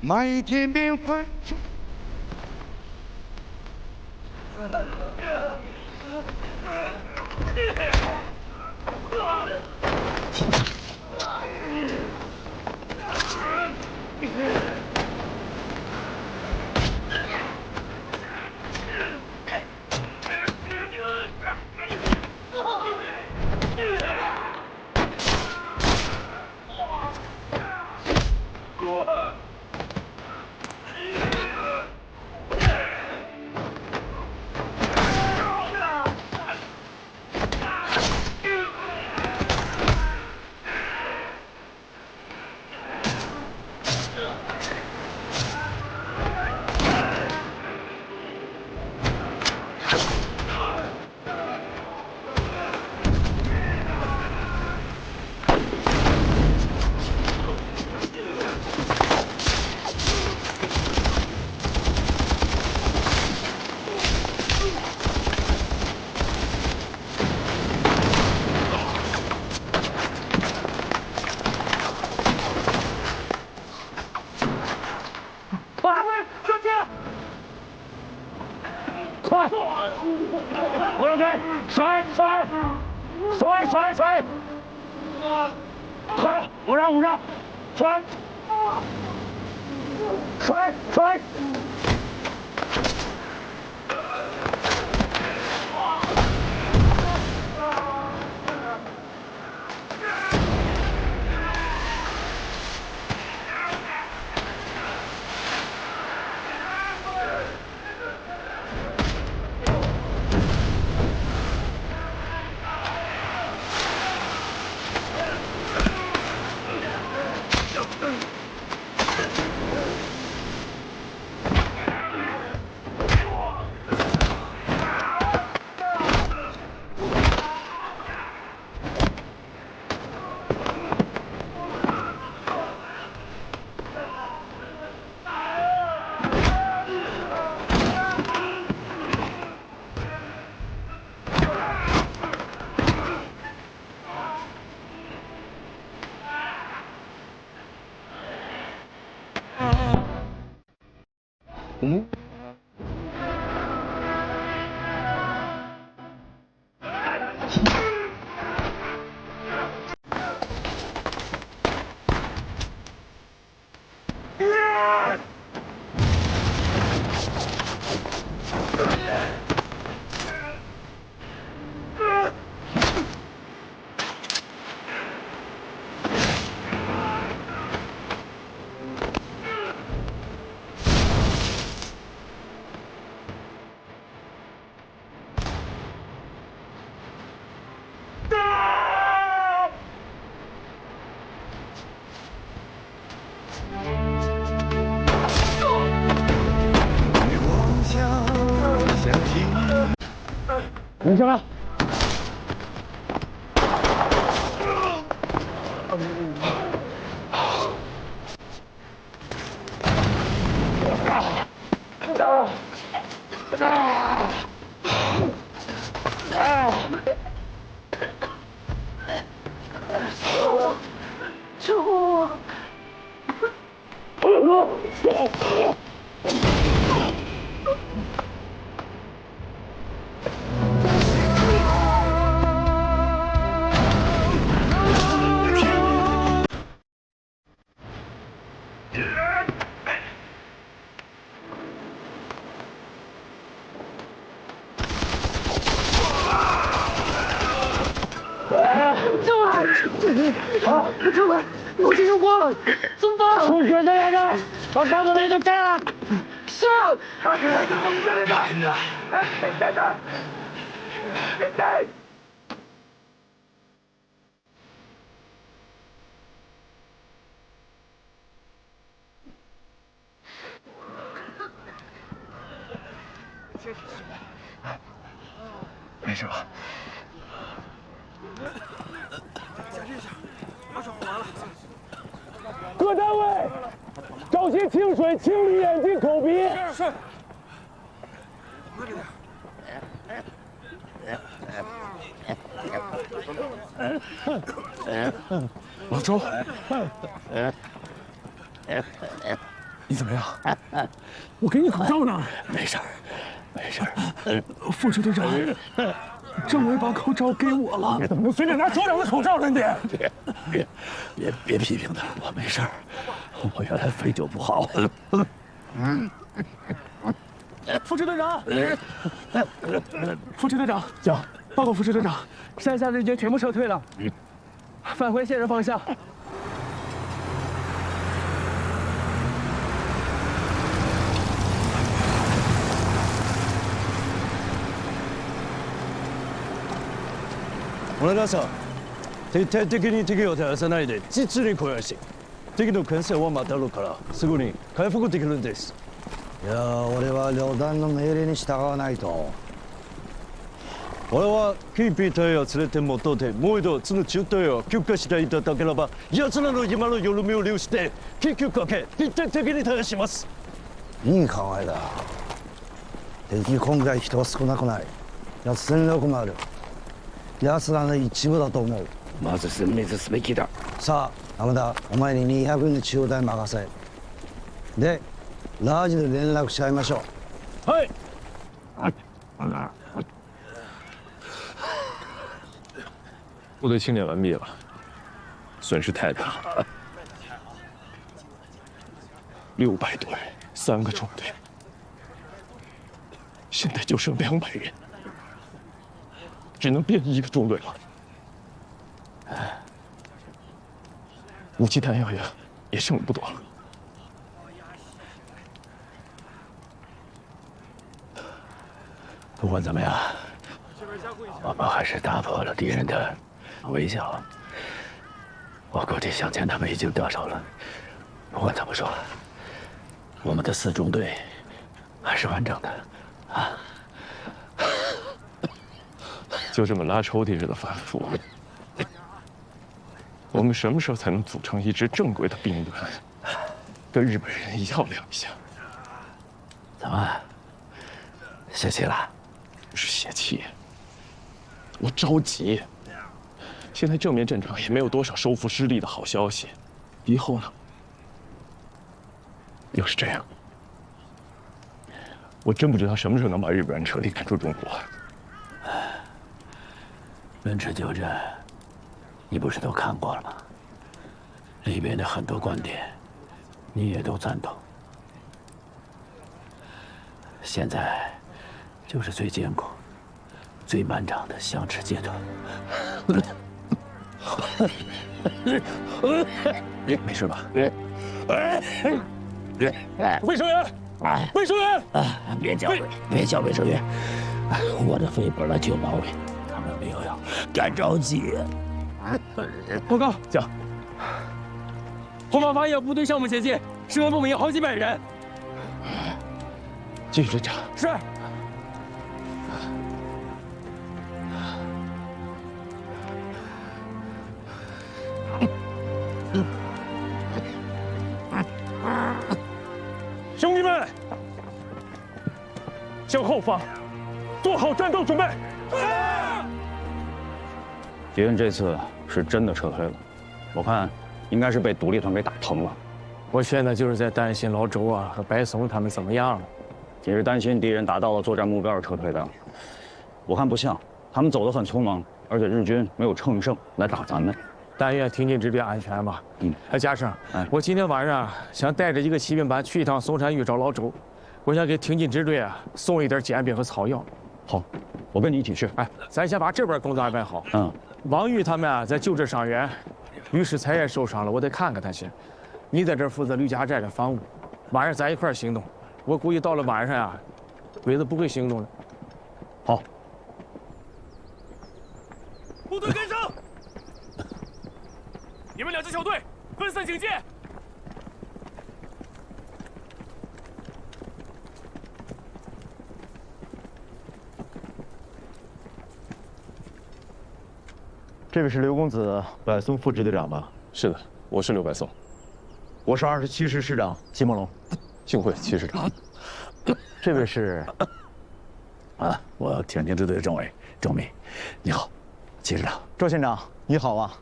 满天冰花。不让开，甩！快，不让，甩！你上来。救我！政委，我进入过了，怎么办？出血的连着，把伤口那都摘了。是。没事吧？各单位，找些清水清理眼睛、口鼻。是。老周，你怎么样？我给你口罩呢。没事，没事。副支队长，政委把口罩给我了。怎么能随便拿所长的口罩呢？你别批评他，我没事儿，我原来肺就不好。副支队长，副支队长，讲，报告副支队长，山下日军全部撤退了，返回现任方向。お願いします。徹底的に敵を照らさないで実に肥やし、敵の牽制を待たるからすぐに回復できるんです。いや俺は旅団の命令に従わないと。俺はキーピー隊を連れて戻ってもう一度その中隊を休暇していただければ、奴らの今の緩みを利用して緊急かけ徹底的に対応します。いい考えだ。敵今回人は少なくない。やつ戦力もある。奴らの一部だと思う。まず殲滅すべきだ。さあ山田、お前に200の中隊任せ。でラージで連絡し合いましょう。はい。部队清点完毕了，损失太大，600多人，3个中队，现在就剩200人，只能编1个中队了。武器弹药也剩不多了。不管怎么样，我们还是打破了敌人的围剿。我估计向前他们已经得手了。不管怎么说，我们的4中队还是完整的啊！就这么拉抽屉似的反复，我们什么时候才能组成一支正规的兵团，跟日本人较量一下？怎么，泄气了？不是泄气，我着急。现在正面战场也没有多少收复失地的好消息，以后呢？要是这样，我真不知道什么时候能把日本人彻底赶出中国。汶池旧战，你不是都看过了吗？里边的很多观点，你也都赞同。现在就是最艰苦、最漫长的相持阶段。没事吧？卫生员，卫生员，别叫卫生员，我的肺本来就毛病，他们没有药，干着急。报告，讲。后方发现部队项目前进，声援部门有好几百人。继续侦查。是。兄弟们，向后方做好战斗准备。敌人这次是真的撤退了，我看应该是被独立团给打疼了。我现在就是在担心老周啊和白松他们怎么样了。你是担心敌人达到了作战目标而撤退的？我看不像，他们走得很匆忙，而且日军没有乘胜来打咱们。但愿挺进这边安全吧。还加上，我今天晚上想带着一个骑兵班去一趟松山峪找老周，我想给挺进支队啊送一点煎饼和草药。好，我跟你一起去。咱先把这边工作安排好。王玉他们啊在救治伤员，于世才也受伤了，我得看看他先。你在这儿负责吕家寨的防务，晚上咱一块儿行动。我估计到了晚上啊，鬼子不会行动了。好。部队跟上！你们2支小队分散警戒。这位是刘公子柏松副支队长吧？是的，我是刘柏松。我是27师师长季梦龙。幸会戚师长。这位是我挺进支队的政委周密，你好，戚师长。周县长你好啊！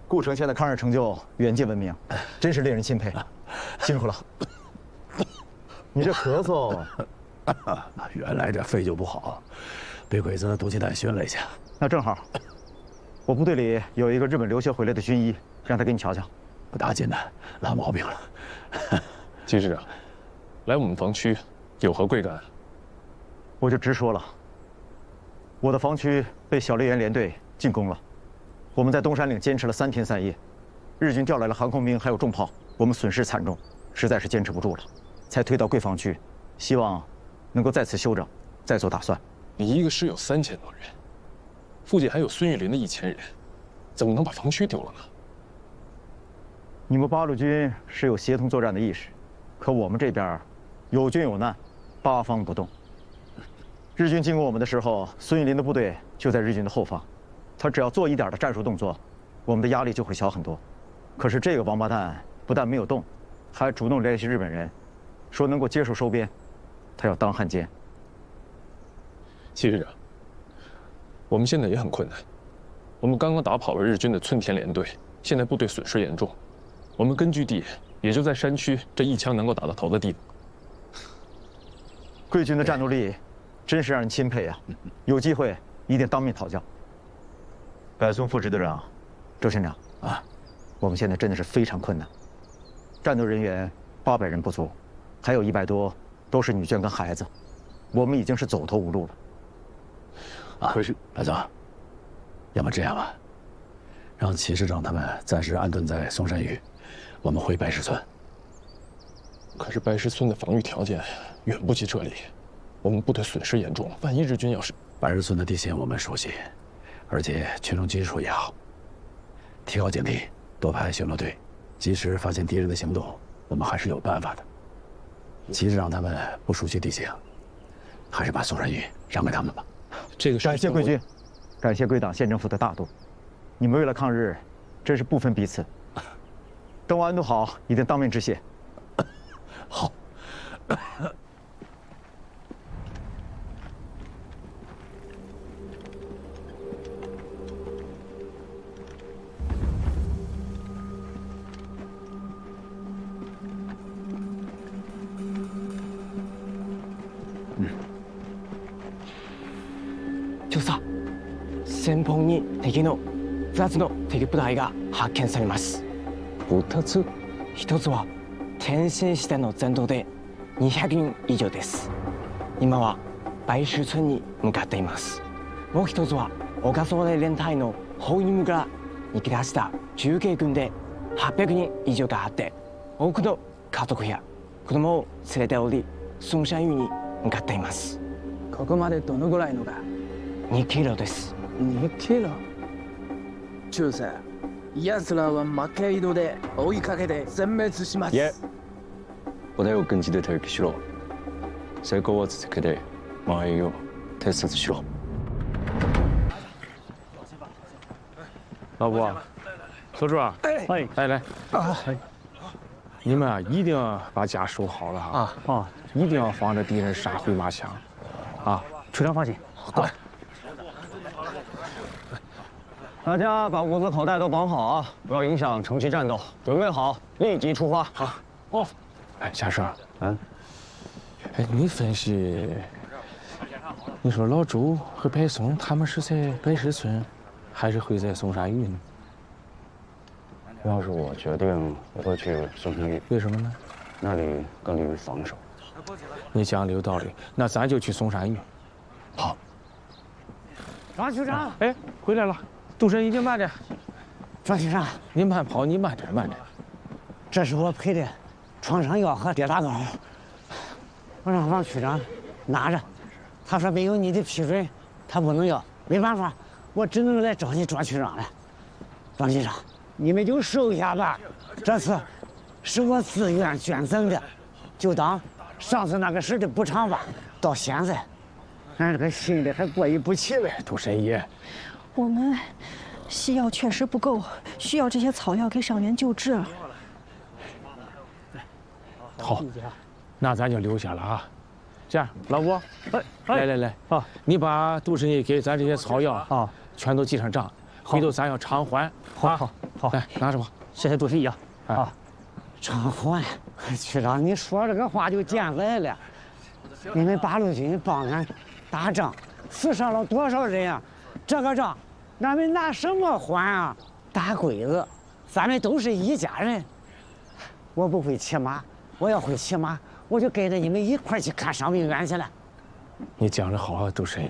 顾城县的抗日成就远近闻名，真是令人钦佩，辛苦了。你这咳嗽，原来这肺就不好，被鬼子毒气弹熏了一下。那正好，我部队里有一个日本留学回来的军医，让他给你瞧瞧。不大艰难，拉毛病了。季师长，来我们防区有何贵干？我就直说了，我的防区被小笠原联队进攻了，我们在东山岭坚持了3天3夜，日军调来了航空兵还有重炮，我们损失惨重，实在是坚持不住了，才退到贵防区，希望能够在此休整，再做打算。你一个师有3000多人，附近还有孙玉林的1000人，怎么能把防区丢了呢？你们八路军是有协同作战的意识，可我们这边有军有难，八方不动。日军进攻我们的时候，孙玉林的部队就在日军的后方，他只要做一点的战术动作，我们的压力就会小很多。可是这个王八蛋不但没有动，还主动联系日本人，说能够接受收编，他要当汉奸。戚师长，我们现在也很困难，我们刚刚打跑了日军的村田联队，现在部队损失严重。我们根据地也就在山区这一枪能够打到头的地方。贵军的战斗力真是让人钦佩啊！有机会一定当面讨教。百松副支队长，周县长啊，我们现在真的是非常困难，战斗人员800人不足，还有100多都是女眷跟孩子，我们已经是走投无路了。啊，可是白总，要么这样吧，让齐师长他们暂时安顿在松山峪，我们回白石村。可是白石村的防御条件远不及这里，我们部队损失严重，万一日军要是……白石村的地形我们熟悉，而且群众基础也好，提高警惕，多派巡逻队，及时发现敌人的行动，我们还是有办法的。齐师长他们不熟悉地形，还是把松山峪让给他们吧。这个感谢贵军，感谢贵党县政府的大度，你们为了抗日，真是不分彼此。等我安顿好，一定当面致谢。好。調査、前方に敵の2つの敵部隊が発見されます。2つ？1つは天津市での戦闘で200人以上です。今は白石村に向かっています。もう1つは小笠原連隊の包囲村から逃げ出した中継軍で800人以上があって多くの家族や子供を連れており松山峪に向かっています。ここまでどのぐらいのか2キロです。2キロ？中佐、奴らは負け移動で追いかけて全滅します。いえ、部隊を軍事で待機しろ。成功は続けて前へを偵察しろ。老伯，小朱啊，来，你们啊一定把家守好了哈，一定要防着敌人杀回马枪，啊，处长放心，乖。大家把物资口袋都绑好啊，不要影响城区战斗。准备好，立即出发。好。哦。哎，夏生，哎，你分析，你说老周和白松他们是在白石村，还是会在松山峪呢？要是我决定，我会去松山峪。为什么呢？那里更利于防守。你讲的有道理，那咱就去松山峪。好。张局长，哎，回来了。杜神已经慢着。张局长，你慢跑，你慢点，慢点。这是我配的创伤药和跌打膏，我让王区长拿着，他说没有你的批准，他不能要。没办法，我只能来找你庄区长了。张局长，你们就收下吧，这次是我自愿捐赠的，就当上次那个事的补偿吧。到现在，俺这个心里还过意不去呗。杜神医。我们西药确实不够，需要这些草药给伤员救治。好，那咱就留下了啊。这样，老吴，来，啊，你把杜神医给咱这些草药啊，全都记上账，回头咱要偿还。好，来拿着吧。谢谢杜神医啊。啊，偿还，区长，你说这个话就见外了。你们八路军帮俺打仗，死伤了多少人啊？这个账，俺们拿什么还啊？大鬼子，咱们都是一家人。我不会骑马，我要会骑马，我就跟着你们一块去看伤病员去了。你讲得好啊，杜神医，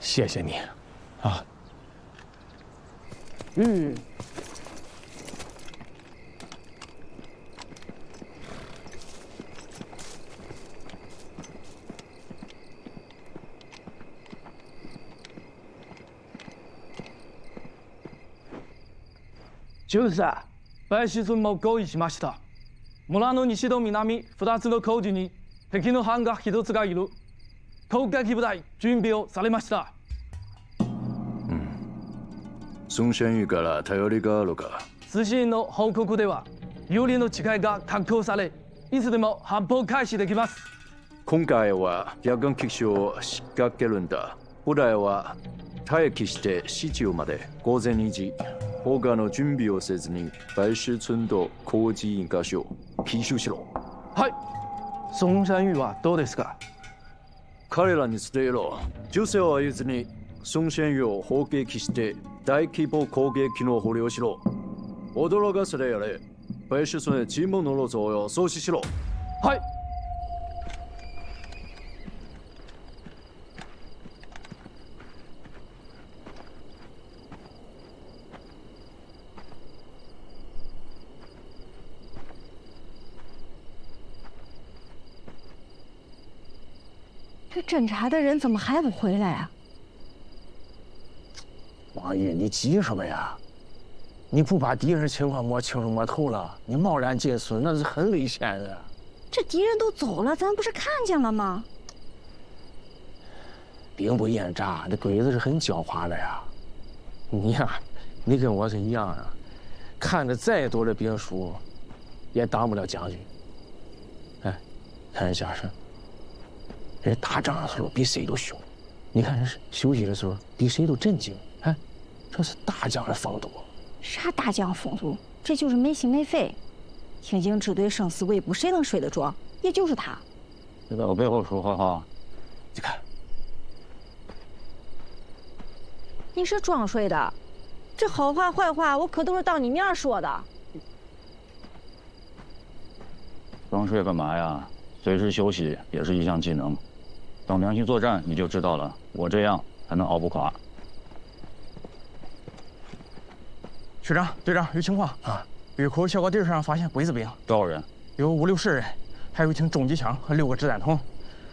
谢谢你，啊。就是さ、白石村も合意しました。村の西と南2つの工事に敵の班が1つがいる。攻撃部隊準備をされました。松山峪から頼りがあるか。通信の報告では、有利の地形が確保され、いつでも発砲開始できます。今回は夜間基地を仕掛けるんだ。部隊は待機して市中まで午前2時。他の準備をせずに白石村と工事1箇所奇襲しろ。はい。松山峪はどうですか？彼らに伝えろ。女性は言ずに孫仙宇を砲撃して大規模攻撃の捕虜をしろ。驚かせてやれ。白石村尋問の像を阻止しろ。はい。这侦查的人怎么还不回来啊？王爷，你急什么呀？你不把敌人情况摸清楚摸透了，你贸然进村那是很危险的。这敌人都走了，咱不是看见了吗？兵不厌诈，这鬼子是很狡猾的呀。你呀，你跟我是一样啊，看着再多的兵书，也当不了将军。哎，看人家是。人打仗的时候比谁都凶，你看人休息的时候比谁都镇静，哎，这是大将的风度。啥大将风度？这就是没心没肺。挺进支队生死未卜，谁能睡得着？也就是他。别在我背后说坏话。你看，你是装睡的，这好话坏话我可都是当你面说的。装睡干嘛呀？随时休息也是一项技能。等良心作战，你就知道了。我这样才能熬不垮。学长、队长，有情况啊！峪口小高地上发现鬼子兵，多少人？有5、60人，还有一挺重机枪和6个子弹筒。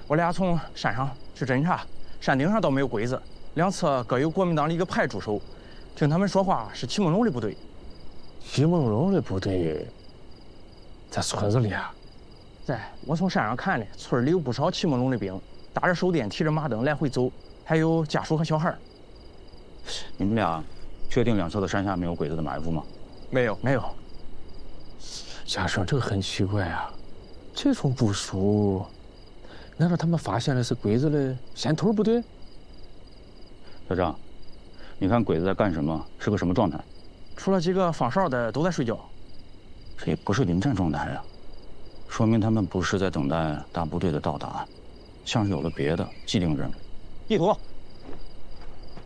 我俩从山上去侦查，山顶上倒没有鬼子，两侧各有国民党的一个排驻守。听他们说话是齐梦龙的部队。齐梦龙的部队在村子里啊？在，我从山上看的，村里有不少齐梦龙的兵。打着手电，提着马灯来回走，还有家属和小孩。你们俩确定两侧的山下没有鬼子的埋伏吗？没有，没有。家生，这个很奇怪啊，这种部署，难道他们发现的是鬼子的先头部队？小张，你看鬼子在干什么？是个什么状态？除了几个放哨的都在睡觉。这也不是临战状态啊，说明他们不是在等待大部队的到达。像是有了别的既定任务。地图。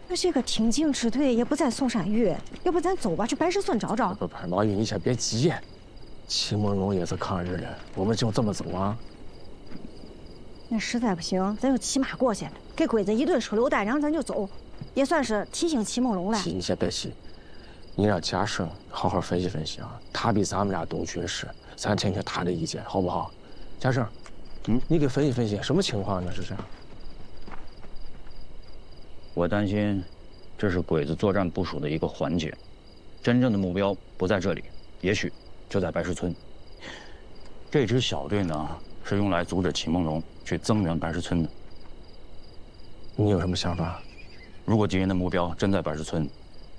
那这个挺进支队也不在宋山峪，要不咱走吧，去白石村找找。不，老玉，你先别急。齐梦龙也是抗日的，我们就这么走啊？那实在不行，咱就骑马过去，给鬼子一顿手榴弹，然后咱就走，也算是提醒齐梦龙了。你先别急，你让家生好好分析分析啊，他比咱们俩懂军事，咱听听他的意见，好不好？家生。你给分析分析，什么情况呢？这是？我担心，这是鬼子作战部署的一个环节，真正的目标不在这里，也许就在白石村。这支小队呢，是用来阻止齐梦龙去增援白石村的。你有什么想法？如果敌人的目标真在白石村，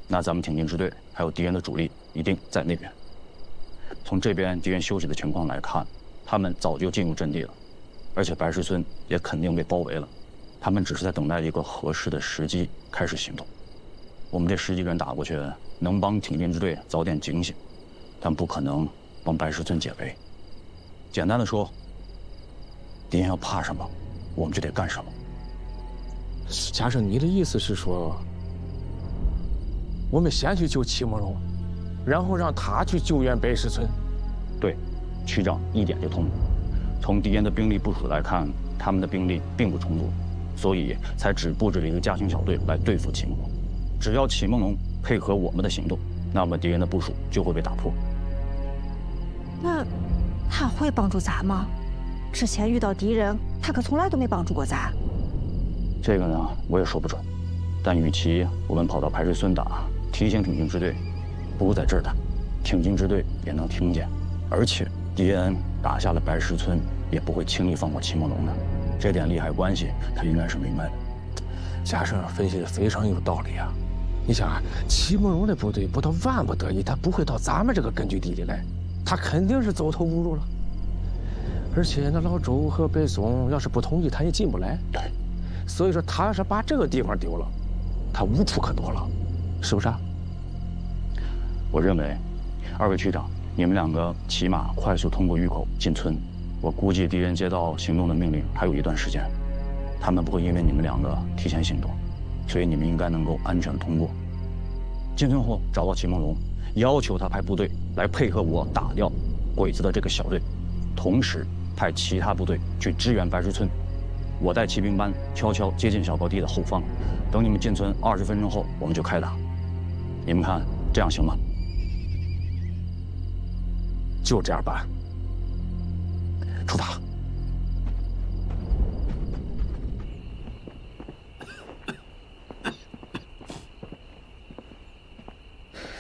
那咱们挺进支队还有敌人的主力一定在那边。从这边敌人休息的情况来看，他们早就进入阵地了。而且白石村也肯定被包围了，他们只是在等待一个合适的时机开始行动。我们这10几个人打过去，能帮挺进支队早点警醒，但不可能帮白石村解围。简单的说，敌人要怕什么，我们就得干什么。家生，你的意思是说，我们先去救齐梦龙，然后让他去救援白石村？对，区长一点就通了。从敌人的兵力部署来看，他们的兵力并不充足，所以才只布置了一个家庭小队来对付齐梦龙。只要齐梦龙配合我们的行动，那么敌人的部署就会被打破。那他会帮助咱吗？之前遇到敌人，他可从来都没帮助过咱。这个呢，我也说不准。但与其我们跑到白石村打，提醒挺进支队，不如在这儿打，挺进支队也能听见，而且敌人打下了白石村，也不会轻易放过齐梦龙的。这点利害关系，他应该是明白的。家生分析的非常有道理啊！你想啊，齐梦龙的部队不到万不得已，他不会到咱们这个根据地里来，他肯定是走投无路了。而且那老周和白松要是不同意，他也进不来。对，所以说他要是把这个地方丢了，他无处可躲了，是不是啊？我认为，2位区长，你们2个骑马快速通过峪口进村。我估计敌人接到行动的命令还有一段时间，他们不会因为你们两个提前行动，所以你们应该能够安全通过。进村后找到齐梦龙，要求他派部队来配合我打掉鬼子的这个小队，同时派其他部队去支援白石村。我带骑兵班悄悄接近小高地的后方，等你们进村20分钟后，我们就开打。你们看这样行吗？就这样办。出发。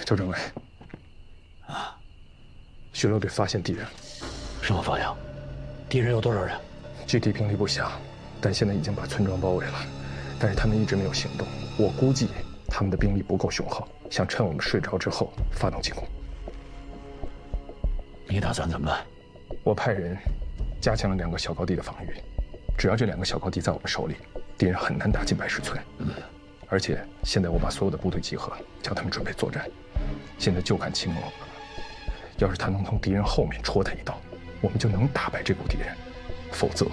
周政委，巡逻队发现敌人。什么方向？敌人有多少人？具体兵力不详，但现在已经把村庄包围了。但是他们一直没有行动，我估计他们的兵力不够雄厚，想趁我们睡着之后发动进攻。你打算怎么办？我派人加强了2个小高地的防御，只要这2个小高地在我们手里，敌人很难打进白石村。而且现在我把所有的部队集合，叫他们准备作战。现在就看秦梦龙了。要是他能从敌人后面戳他一刀，我们就能打败这股敌人；否则，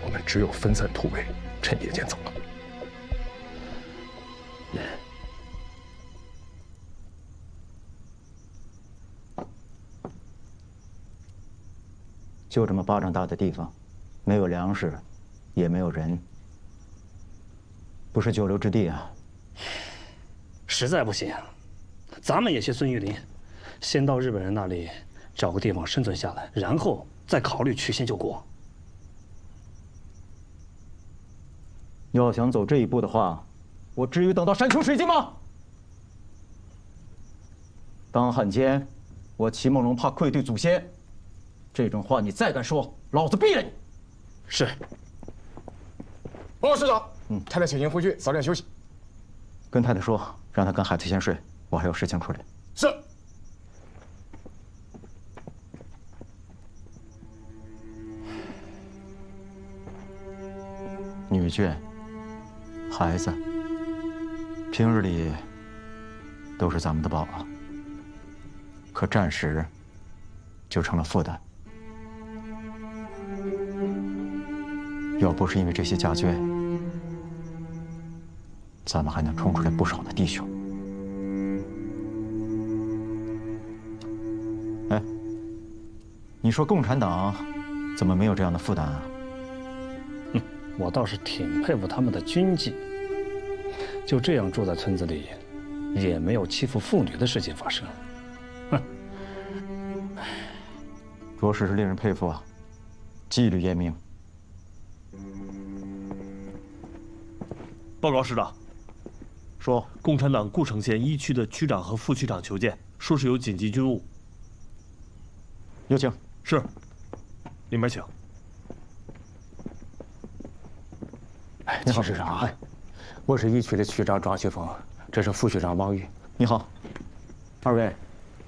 我们只有分散突围，趁夜间走了。就这么巴掌大的地方，没有粮食，也没有人，不是久留之地啊！实在不行，咱们也学孙玉林，先到日本人那里找个地方生存下来，然后再考虑曲线救国。要想走这一步的话，我至于等到山穷水尽吗？当汉奸，我齐梦龙怕愧对祖先。这种话你再敢说，老子毙了你！是。报告师长，太太请您回去早点休息。跟太太说，让她跟孩子先睡，我还有事情处理。是。女眷、孩子，平日里都是咱们的宝啊，可战时就成了负担。要不是因为这些家眷，咱们还能冲出来不少的弟兄。哎，你说共产党怎么没有这样的负担啊？我倒是挺佩服他们的军纪，就这样住在村子里，也没有欺负妇女的事情发生。哼，着实是令人佩服啊，纪律严明。报告师长，说共产党故城县1区的区长和副区长求见，说是有紧急军务。有请。是，里面请。你好，师长。我是1区的区长庄旭峰，这是副区长王玉。你好，二位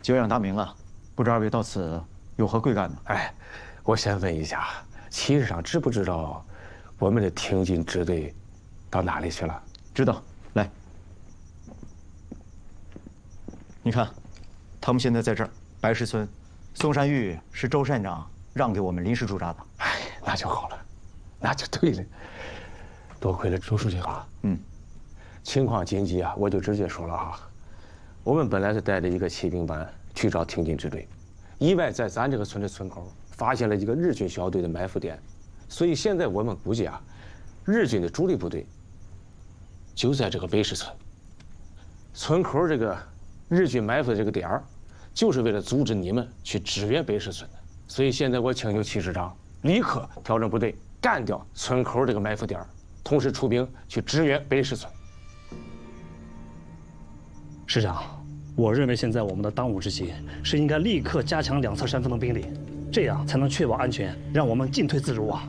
久仰大名了，不知二位到此有何贵干呢？我先问一下，齐师长知不知道我们的挺进支队到哪里去了？知道。来，你看，他们现在在这儿，白石村，松山峪是周县长让给我们临时驻扎的。那就好了，那就对了。多亏了周书记啊。情况紧急啊，我就直接说了啊。我们本来是带着一个骑兵班去找挺进支队，意外在咱这个村的村口发现了一个日军小队的埋伏点，所以现在我们估计啊，日军的主力部队就在这个北石村。村口这个日军埋伏的这个点儿，就是为了阻止你们去支援北石村的。所以现在我请求齐师长立刻调整部队，干掉村口这个埋伏点儿，同时出兵去支援北石村。师长，我认为现在我们的当务之急是应该立刻加强2侧山峰的兵力，这样才能确保安全，让我们进退自如啊！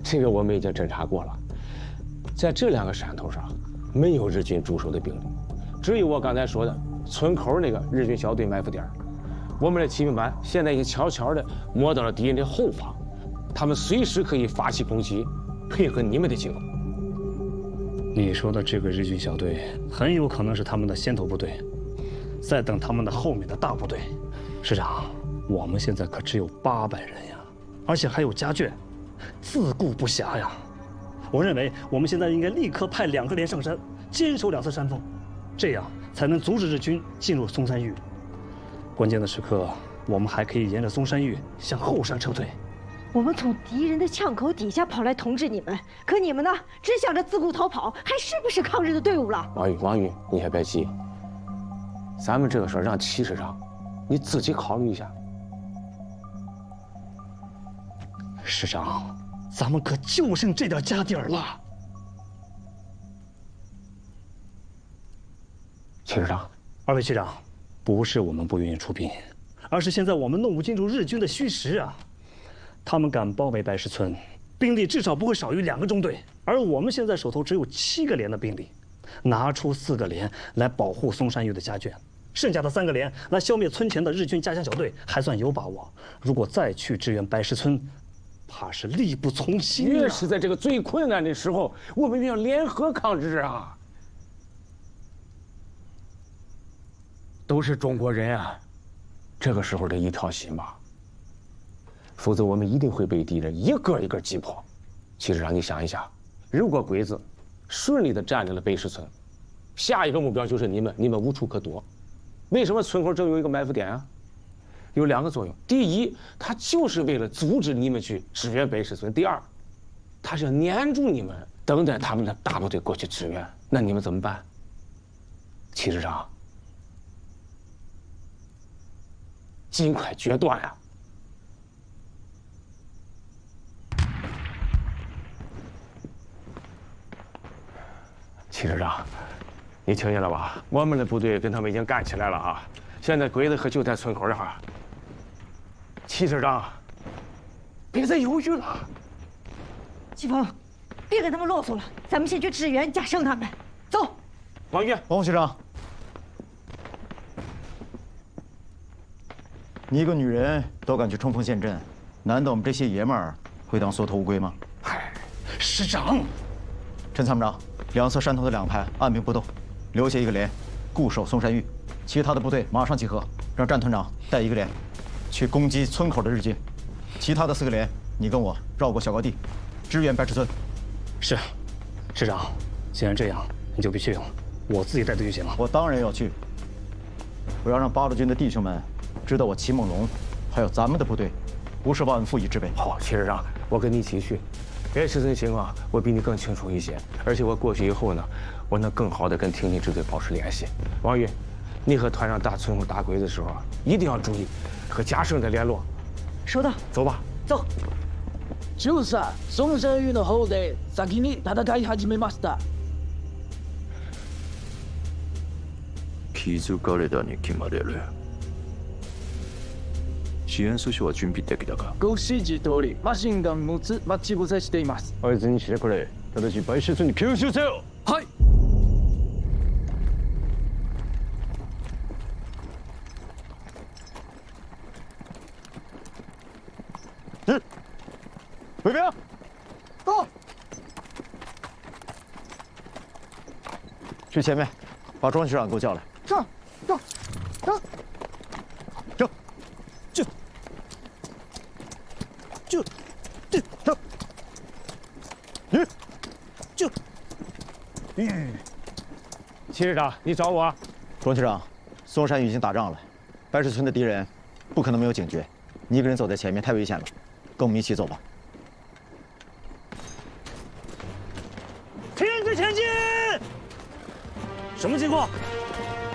这个我们已经侦查过了，在这2个山头上没有日军驻守的兵力，只有我刚才说的村口那个日军小队埋伏点。我们的骑兵班现在已经悄悄地摸到了敌人的后方，他们随时可以发起攻击，配合你们的进攻。你说的这个日军小队很有可能是他们的先头部队，在等他们的后面的大部队。师长，我们现在可只有800人呀，而且还有家眷，自顾不暇呀。我认为我们现在应该立刻派2个连上山，坚守2侧山峰，这样才能阻止日军进入松山峪。关键的时刻，我们还可以沿着松山峪向后山撤退。我们从敌人的枪口底下跑来统治你们，可你们呢，只想着自顾逃跑，还是不是抗日的队伍了？王宇，你先别急，咱们这个事儿让齐师长你自己考虑一下。师长，咱们可就剩这点家底儿了。齐师长，2位区长，不是我们不愿意出兵，而是现在我们弄不清楚日军的虚实啊。他们敢包围白石村，兵力至少不会少于2个中队，而我们现在手头只有7个连的兵力，拿出4个连来保护松山峪的家眷，剩下的3个连来消灭村前的日军家乡小队，还算有把握。如果再去支援白石村，怕是力不从心啊。越是在这个最困难的时候，我们要联合抗日啊！都是中国人啊，这个时候得一条心嘛。否则我们一定会被敌人一个一个击破。其实让你想一想，如果鬼子顺利地占领了白石村，下一个目标就是你们无处可躲。为什么村口正有一个埋伏点啊？有2个作用：第一，它就是为了阻止你们去支援白石村；第二，它是要黏住你们，等待他们的大部队过去支援。那你们怎么办？齐师长，尽快决断呀！齐师长，你听见了吧？我们的部队跟他们已经干起来了啊！现在鬼子可就在村口这哈。齐师长，别再犹豫了。季风，别跟他们啰嗦了，咱们先去支援加胜他们。走。王岳，王副学长，你一个女人都敢去冲锋陷阵，难道我们这些爷们儿会当缩头乌龟吗？嗨，师长，陈参谋长。2侧山头的2排按兵不动，留下1个连固守松山峪，其他的部队马上集合，让战团长带1个连去攻击村口的日军，其他的4个连你跟我绕过小高地，支援白石村。是，师长，既然这样，你就别去了，我自己带队就行了。我当然要去，我要让八路军的弟兄们知道我齐梦龙还有咱们的部队不是忘恩负义之辈。好，齐师长，我跟你一起去。白石村情况我比你更清楚一些，而且我过去以后呢，我能更好的跟挺进支队保持联系。王宇，你和团长打村口打鬼子的时候，一定要注意和加胜的联络。收到。走吧。走。就是松山峪の方で先に戦い始めました。気づかれたに決まれる。支援阻止は準備できたか？ご指示通り、マシンガン6つ待ち伏せしています。合図にしてくれ。ただし白石村に吸収せよ。はい。卫兵，到。去前面，把庄学长给我叫来。是，走，走。齐师长，你找我。庄学长，松山峪已经打仗了，白石村的敌人不可能没有警觉，你一个人走在前面太危险了，跟我们一起走吧。停止前进！什么情况？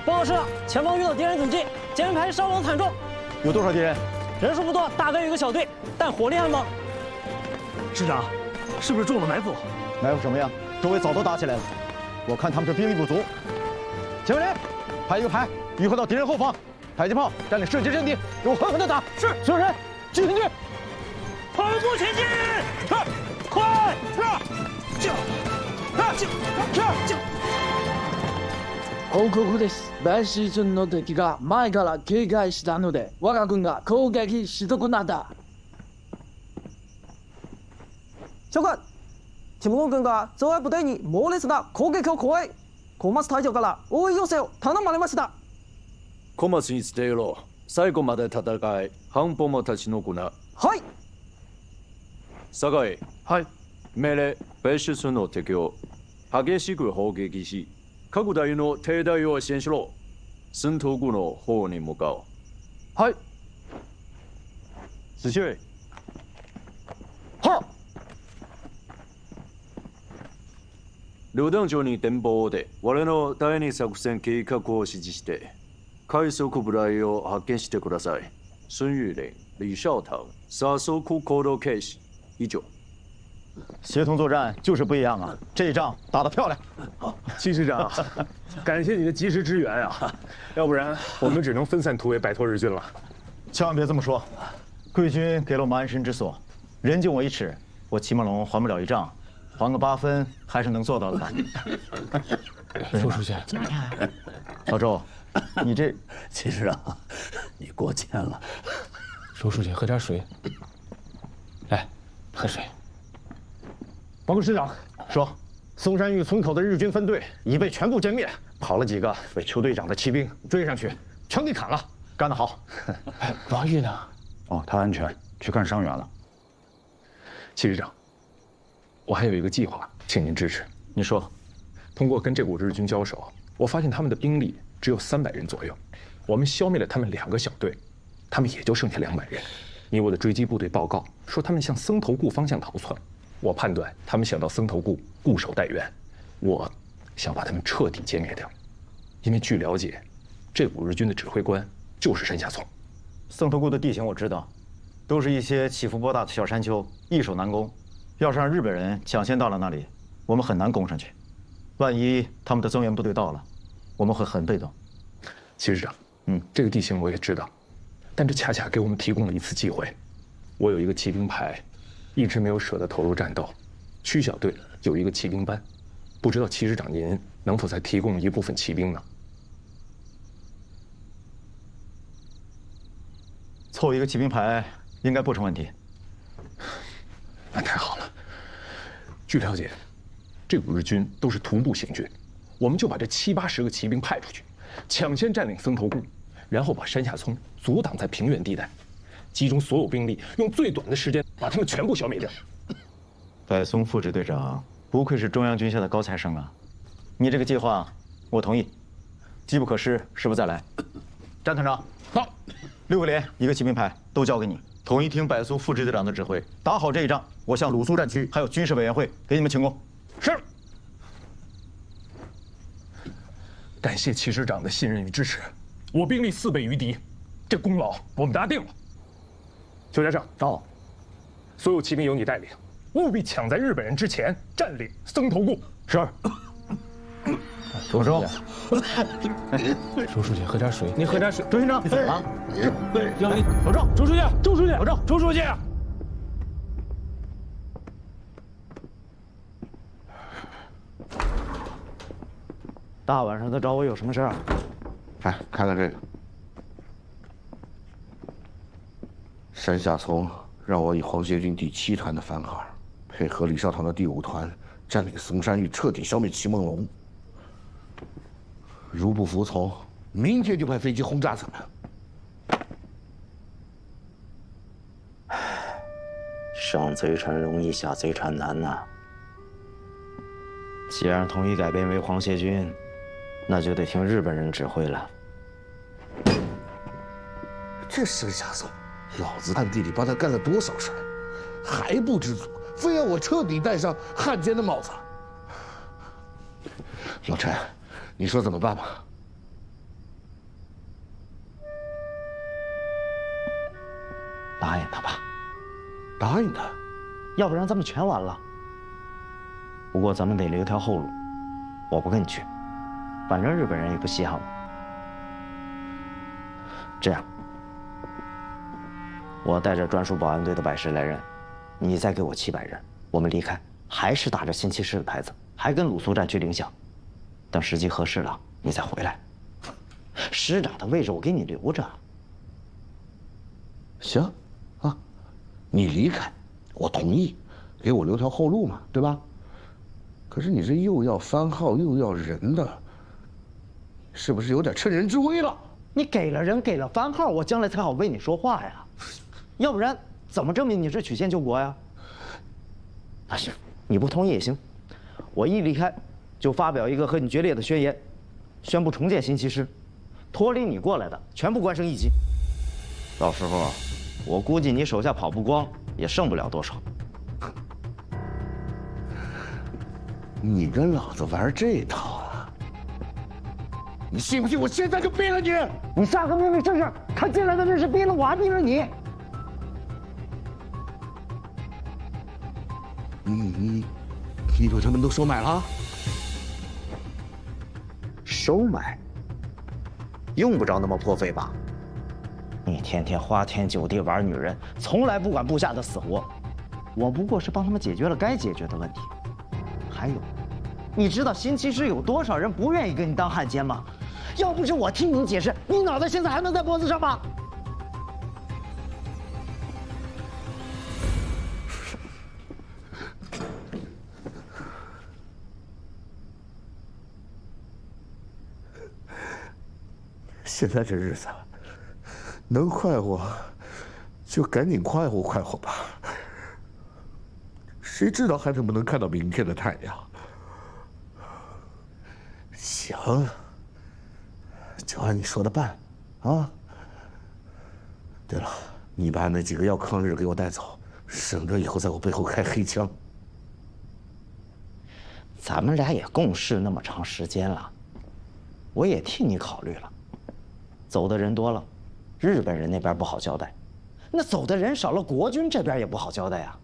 报告师长，前方遇到敌人阻击，前排伤亡惨重。有多少敌人？人数不多，大概有1个小队，但火力很猛。师长，是不是中了埋伏？埋伏什么呀？周围早都打起来了。我看他们这兵力不足。前面连，排1个排，迂回到敌人后方，迫击炮占领射击阵地，给我狠狠的打！是，所有人集团队，跑步前进！快！報告です。白石村の敵が前から警戒したので、我が軍が攻撃し損なった。長官、ティモン軍が増援部隊に猛烈な攻撃を加え、小松隊長から応援要請を頼まれました。小松に伝えろ。最後まで戦い、半歩も立ち退くな。はい。酒井。はい。命令別出村の敵を激しく砲撃し、各隊の停滞を支援しろ。戦闘後の方に向かう。はい。子秀。は。旅団長に電報で我の第二作戦計画を指示して、快速部隊を派遣してください。孙玉林、李少棠、杀手库行动开始。以上。协同作战就是不一样啊！这一仗打得漂亮。戚师长，感谢你的及时支援啊！要不然我们只能分散突围，摆脱日军了。千万别这么说，贵军给了我们安身之所，人敬我1尺，我齐梦龙还不了1丈，还个8分还是能做到的吧？周书记，老周，你这戚师长，你过谦了。周书记，喝点水。来，喝水。报告师长，说，松山峪村口的日军分队已被全部歼灭，跑了几个被邱队长的骑兵追上去，全给砍了。干得好！王玉呢？哦，他安全，去看伤员了。戚师长，我还有一个计划，请您支持。你说，通过跟这股日军交手，我发现他们的兵力只有300人左右，我们消灭了他们2个小队，他们也就剩下200人。以我的追击部队报告说，他们向僧头固方向逃窜。我判断他们想到僧头固固守待援，我想把他们彻底歼灭掉。因为据了解，这股日军的指挥官就是山下聪。僧头固的地形我知道，都是一些起伏波大的小山丘，易守难攻。要是让日本人抢先到了那里，我们很难攻上去。万一他们的增援部队到了，我们会很被动。戚师长，这个地形我也知道，但这恰恰给我们提供了一次机会。我有一个骑兵排。一直没有舍得投入战斗，区小队有一个骑兵班，不知道戚师长您能否再提供一部分骑兵呢？凑一个骑兵排应该不成问题。那太好了。据了解，这股日军都是徒步行军，我们就把这70、80个骑兵派出去，抢先占领僧头固，然后把山下聪阻挡在平原地带。集中所有兵力，用最短的时间把他们全部消灭掉。柏松副支队长，不愧是中央军校的高材生啊！你这个计划，我同意。机不可失，失不再来。詹团长，好，6个连1个骑兵排都交给你，统一听柏松副支队长的指挥，打好这一仗。我向鲁肃战区还有军事委员会给你们请功。是。感谢戚师长的信任与支持，我兵力4倍于敌，这功劳我们答定了。邱家胜，到。所有骑兵由你带领，务必抢在日本人之前占领僧头固。是。周周，周书记，喝点水。你喝点水。周军长，你怎么了？让你保证。周书记，周书记，保证。周书记。大晚上的找我有什么事儿？来，看看这个。山下聪让我以皇协军第7团的番号，配合李少棠的第5团，占领松山峪，彻底消灭齐梦龙。如不服从，明天就派飞机轰炸他们。上贼船容易，下贼船难呐。既然统一改编为皇协军，那就得听日本人指挥了。这山下聪，老子暗地里帮他干了多少事儿，还不知足，非要我彻底戴上汉奸的帽子。老陈，你说怎么办吧？答应他吧。答应他，要不然咱们全完了。不过咱们得留条后路，我不跟你去，反正日本人也不稀罕我。这样，我带着专属保安队的110来人，你再给我700人，我们离开，还是打着新七师的牌子，还跟鲁肃战区领饷。等时机合适了，你再回来。师长的位置我给你留着。行，啊，你离开，我同意，给我留条后路嘛，对吧？可是你这又要番号又要人的，是不是有点趁人之危了？你给了人，给了番号，我将来才好为你说话呀。要不然怎么证明你是曲线救国呀？那行，你不同意也行，我一离开，就发表一个和你决裂的宣言，宣布重建新骑士，脱离你过来的全部官升一级。到时候，我估计你手下跑不光，也剩不了多少。你跟老子玩这套啊？你信不信我现在就毙了你？你下个命令试试，看进来的人是毙了我还毙了你？你把他们都收买了？收买？用不着那么破费吧？你天天花天酒地玩女人，从来不管部下的死活。我不过是帮他们解决了该解决的问题。还有，你知道新骑士有多少人不愿意跟你当汉奸吗？要不是我替你解释，你脑袋现在还能在脖子上吗？现在这日子，能快活就赶紧快活快活吧。谁知道还能不能看到明天的太阳？行，就按你说的办，啊。对了，你把那几个要抗日给我带走，省得以后在我背后开黑枪。咱们俩也共事那么长时间了，我也替你考虑了。走的人多了，日本人那边不好交代；那走的人少了，国军这边也不好交代呀。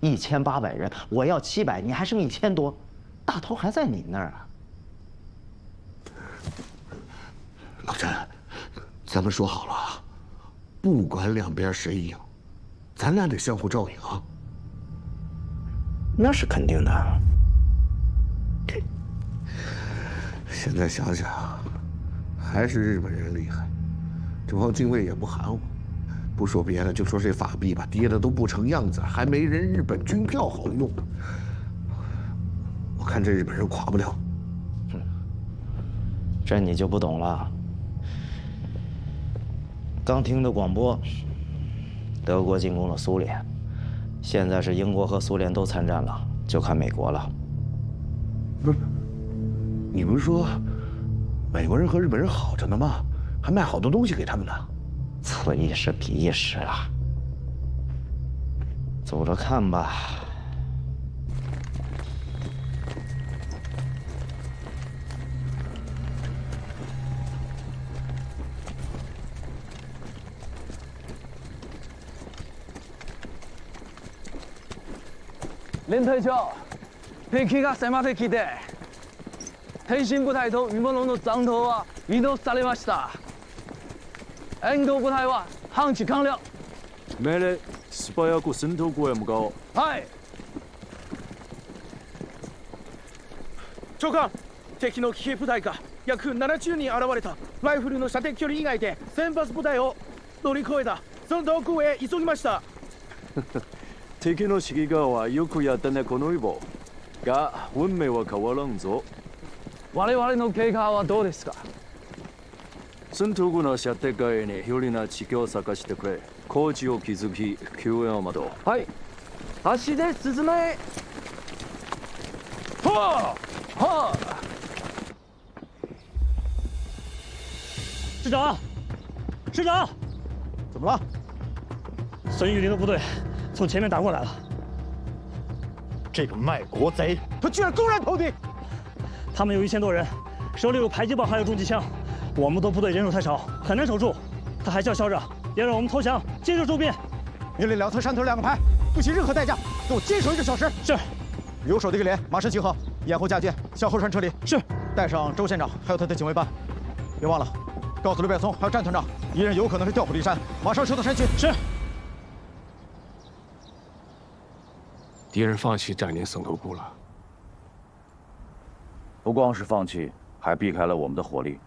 1800人，我要700，你还剩1000多，大头还在你那儿啊。老詹，咱们说好了，不管两边谁赢，咱俩得相互照应啊。那是肯定的。现在想想，还是日本人厉害。这帮精卫也不喊我，不说别的，就说这法币吧，跌的都不成样子，还没人日本军票好用。我看这日本人垮不了。这你就不懂了。刚听的广播，德国进攻了苏联，现在是英国和苏联都参战了，就看美国了。不是，你不是说美国人和日本人好着呢吗？还卖好多东西给他们呢。此一时彼一时啊。走着看吧。連隊長、敵が迫ってきて、挺身部隊と見物の残党は移動されました。援護部隊は半地完了。命令、素早く戦闘庫へ向かおう。はい。長官、敵の騎兵部隊が約70人現れた。ライフルの射程距離以外で先発部隊を乗り越えた。その動向へ急ぎました。敵の指揮官はよくやったねこのイボ。が運命は変わらんぞ。我々の経過はどうですか。戦闘後の射程外に有利な地形を探してくれ。工事を築き救援を待とう。はい。足で進め。はあはあ。师长，师长，怎么了？孙玉林的部队从前面打过来了。这个卖国贼，他居然公然投敌！他们有1000多人，手里有迫击炮，还有重机枪。我们的部队人数太少，很难守住。他还叫嚣着要让我们投降，接受周边。命令两侧山头2个排，不惜任何代价，给我坚守1个小时。是。留守的一个连马上集合，掩护架舰向后山撤离。是。带上周县长还有他的警卫班，别忘了告诉刘柏松还有战团长，敌人有可能是调虎离山，马上撤到山区。是。敌人放弃占领省头沽了。不光是放弃，还避开了我们的火力。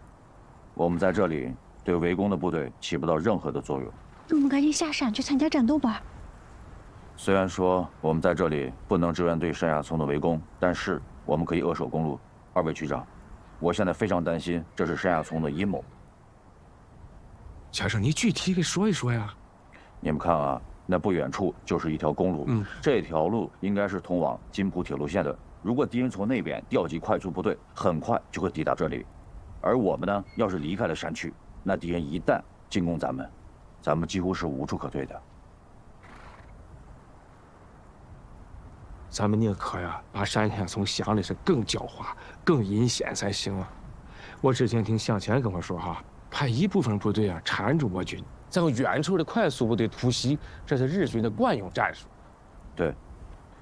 我们在这里对围攻的部队起不到任何的作用。我们赶紧下山去参加战斗吧。虽然说我们在这里不能支援对山下村的围攻，但是我们可以扼守公路。2位局长，我现在非常担心这是山下村的阴谋。先生，你具体给说一说呀。你们看啊，那不远处就是一条公路，这条路应该是通往金浦铁路线的。如果敌人从那边调集快速部队，很快就会抵达这里。而我们呢，要是离开了山区，那敌人一旦进攻咱们几乎是无处可退的。咱们宁可呀，把山下从想的是更狡猾、更阴险才行啊！我之前听向前跟我说哈，派一部分部队啊缠住我军，再用远处的快速部队突袭，这是日军的惯用战术。对。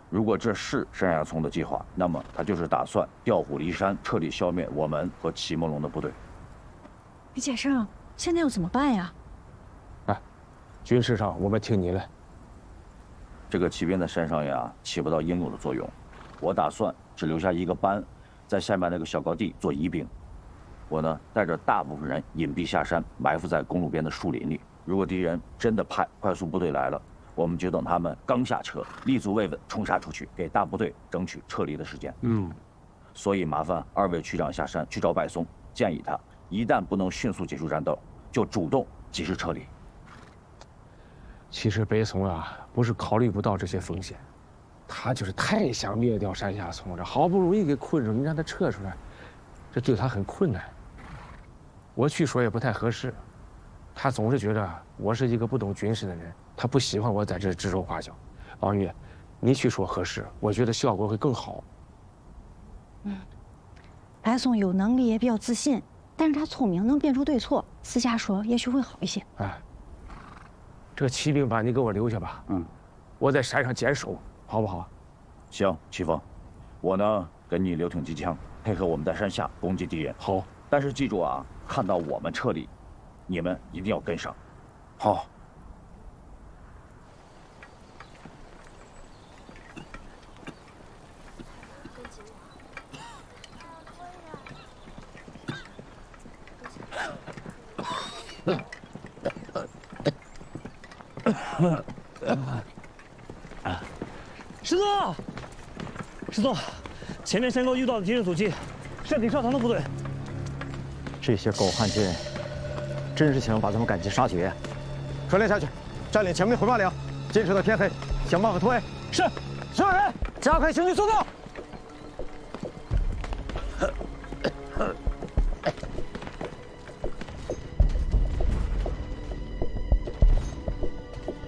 如果这是山下聪的计划，那么他就是打算调虎离山，彻底消灭我们和齐梦龙的部队。李先生，现在又怎么办呀？军事上我们听你的。这个骑兵在山上呀起不到应有的作用，我打算只留下一个班，在下面那个小高地做疑兵。我呢带着大部分人隐蔽下山，埋伏在公路边的树林里。如果敌人真的派快速部队来了，我们就等他们刚下车，立足未稳，冲杀出去，给大部队争取撤离的时间。所以麻烦二位区长下山去找柏松，建议他一旦不能迅速结束战斗，就主动及时撤离。其实北松啊，不是考虑不到这些风险，他就是太想灭掉山下聪，这好不容易给困住，你让他撤出来，这对他很困难。我去说也不太合适，他总是觉得我是一个不懂军事的人，他不喜欢我在这指手画脚。王玉，你去说合适，我觉得效果会更好。白松有能力，也比较自信，但是他聪明，能辨出对错，私下说也许会好一些。这骑兵班你给我留下吧，我在山上坚守，好不好？行，齐峰，我呢跟你留挺机枪，配合我们在山下攻击敌人。好，但是记住啊，看到我们撤离，你们一定要跟上。好。师座，师座，前面山沟遇到了敌人阻击，山顶上膛的部队。这些狗汉奸，真是想把咱们赶尽杀绝。传令下去，占领前面的回马岭，坚持到天黑，想办法突围。是，所有人加快行进速度。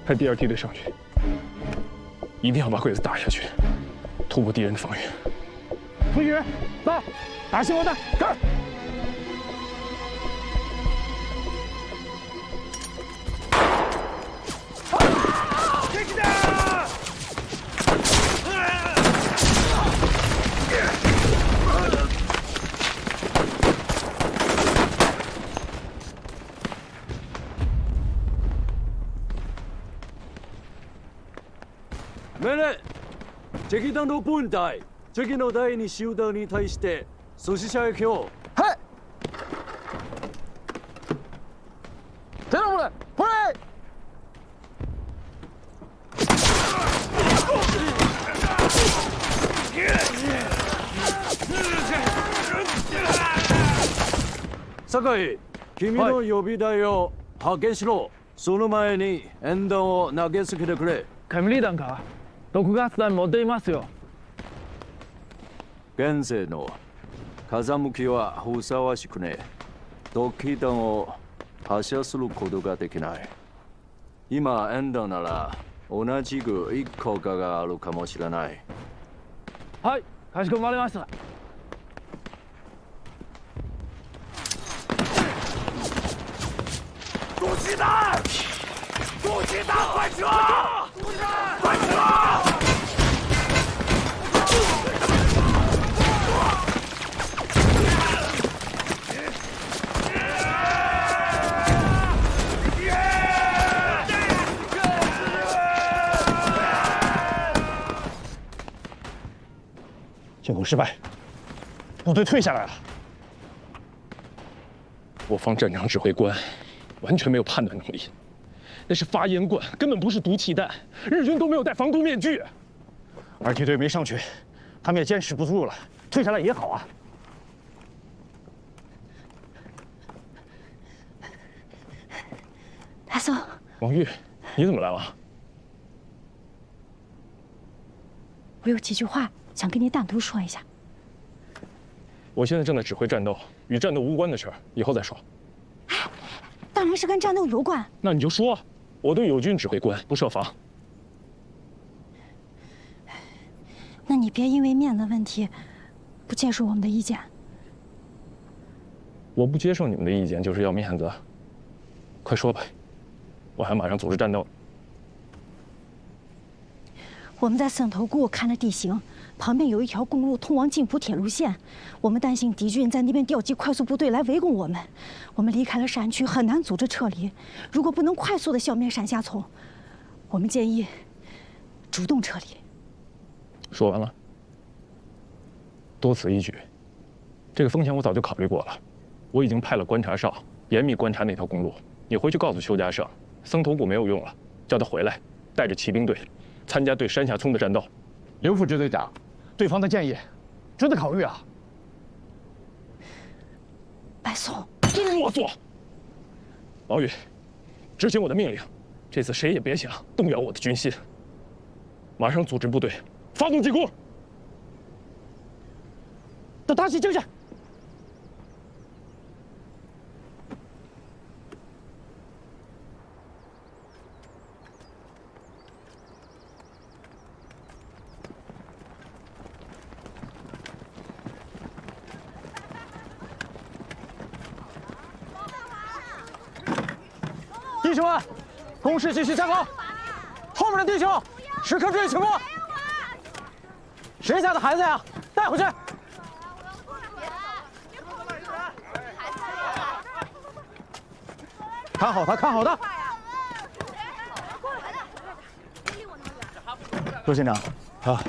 派第二梯队上去，一定要把鬼子打下去，突破敌人的防御。出去人，到，打信号弹，干！命令、敵弾の分隊、敵の第二集団に対して阻止射撃を。はい。テロ部隊、プレイ。酒井、君の予備隊を派遣しろ。その前に演弾を投げつけてくれ。雷弾か？毒ガス弾持っていますよ。現世の風向きはふさわしくねえ。毒気弾を発射することができない。今演弾なら同じく1個があるかもしれない。はい、かしこまりました。阻击弹！阻击弹，快撤！快撤！进攻失败，部队退下来了。我方战场指挥官完全没有判断能力，那是发烟罐，根本不是毒气弹。日军都没有戴防毒面具。二梯队没上去，他们也坚持不住了，退下来也好啊。大嫂，王玉，你怎么来了？我有几句话想跟你单独说一下。我现在正在指挥战斗，与战斗无关的事儿以后再说。当然是跟战斗有关。那你就说，我对友军指挥官不设防。那你别因为面子问题不接受我们的意见。我不接受你们的意见就是要面子。快说吧，我还马上组织战斗。我们在森头谷看着地形，旁边有一条公路通往津浦铁路线，我们担心敌军在那边调集快速部队来围攻我们。我们离开了山区，很难组织撤离。如果不能快速的消灭山下丛，我们建议主动撤离。说完了。多此一举，这个风险我早就考虑过了。我已经派了观察哨严密观察那条公路。你回去告诉邱家胜，僧头谷没有用了，叫他回来，带着骑兵队参加对山下聪的战斗。刘副支队长，对方的建议值得考虑啊。白松，真啰嗦！王宇，执行我的命令，这次谁也别想动摇我的军心。马上组织部队，发动进攻。到大西正下。弟兄们，攻势继续加高！后面的弟兄，时刻注意情况。谁家的孩子呀？带回去。看好他，看好他。周县长，啊，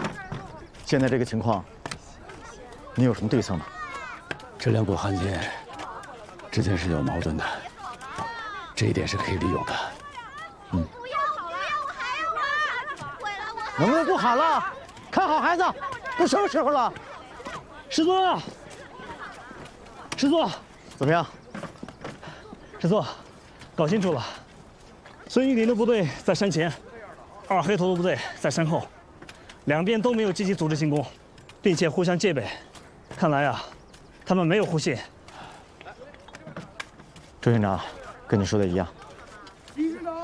现在这个情况，你有什么对策吗？这两股汉奸之间是有矛盾的。这一点是可以利用的。能不能不喊了？看好孩子，都什么时候了？师座，师座，怎么样？师座，搞清楚了，孙玉林的部队在山前，二黑头的部队在山后，两边都没有积极组织进攻，并且互相戒备。看来啊，他们没有互信。周县长。跟你说的一样。李师长，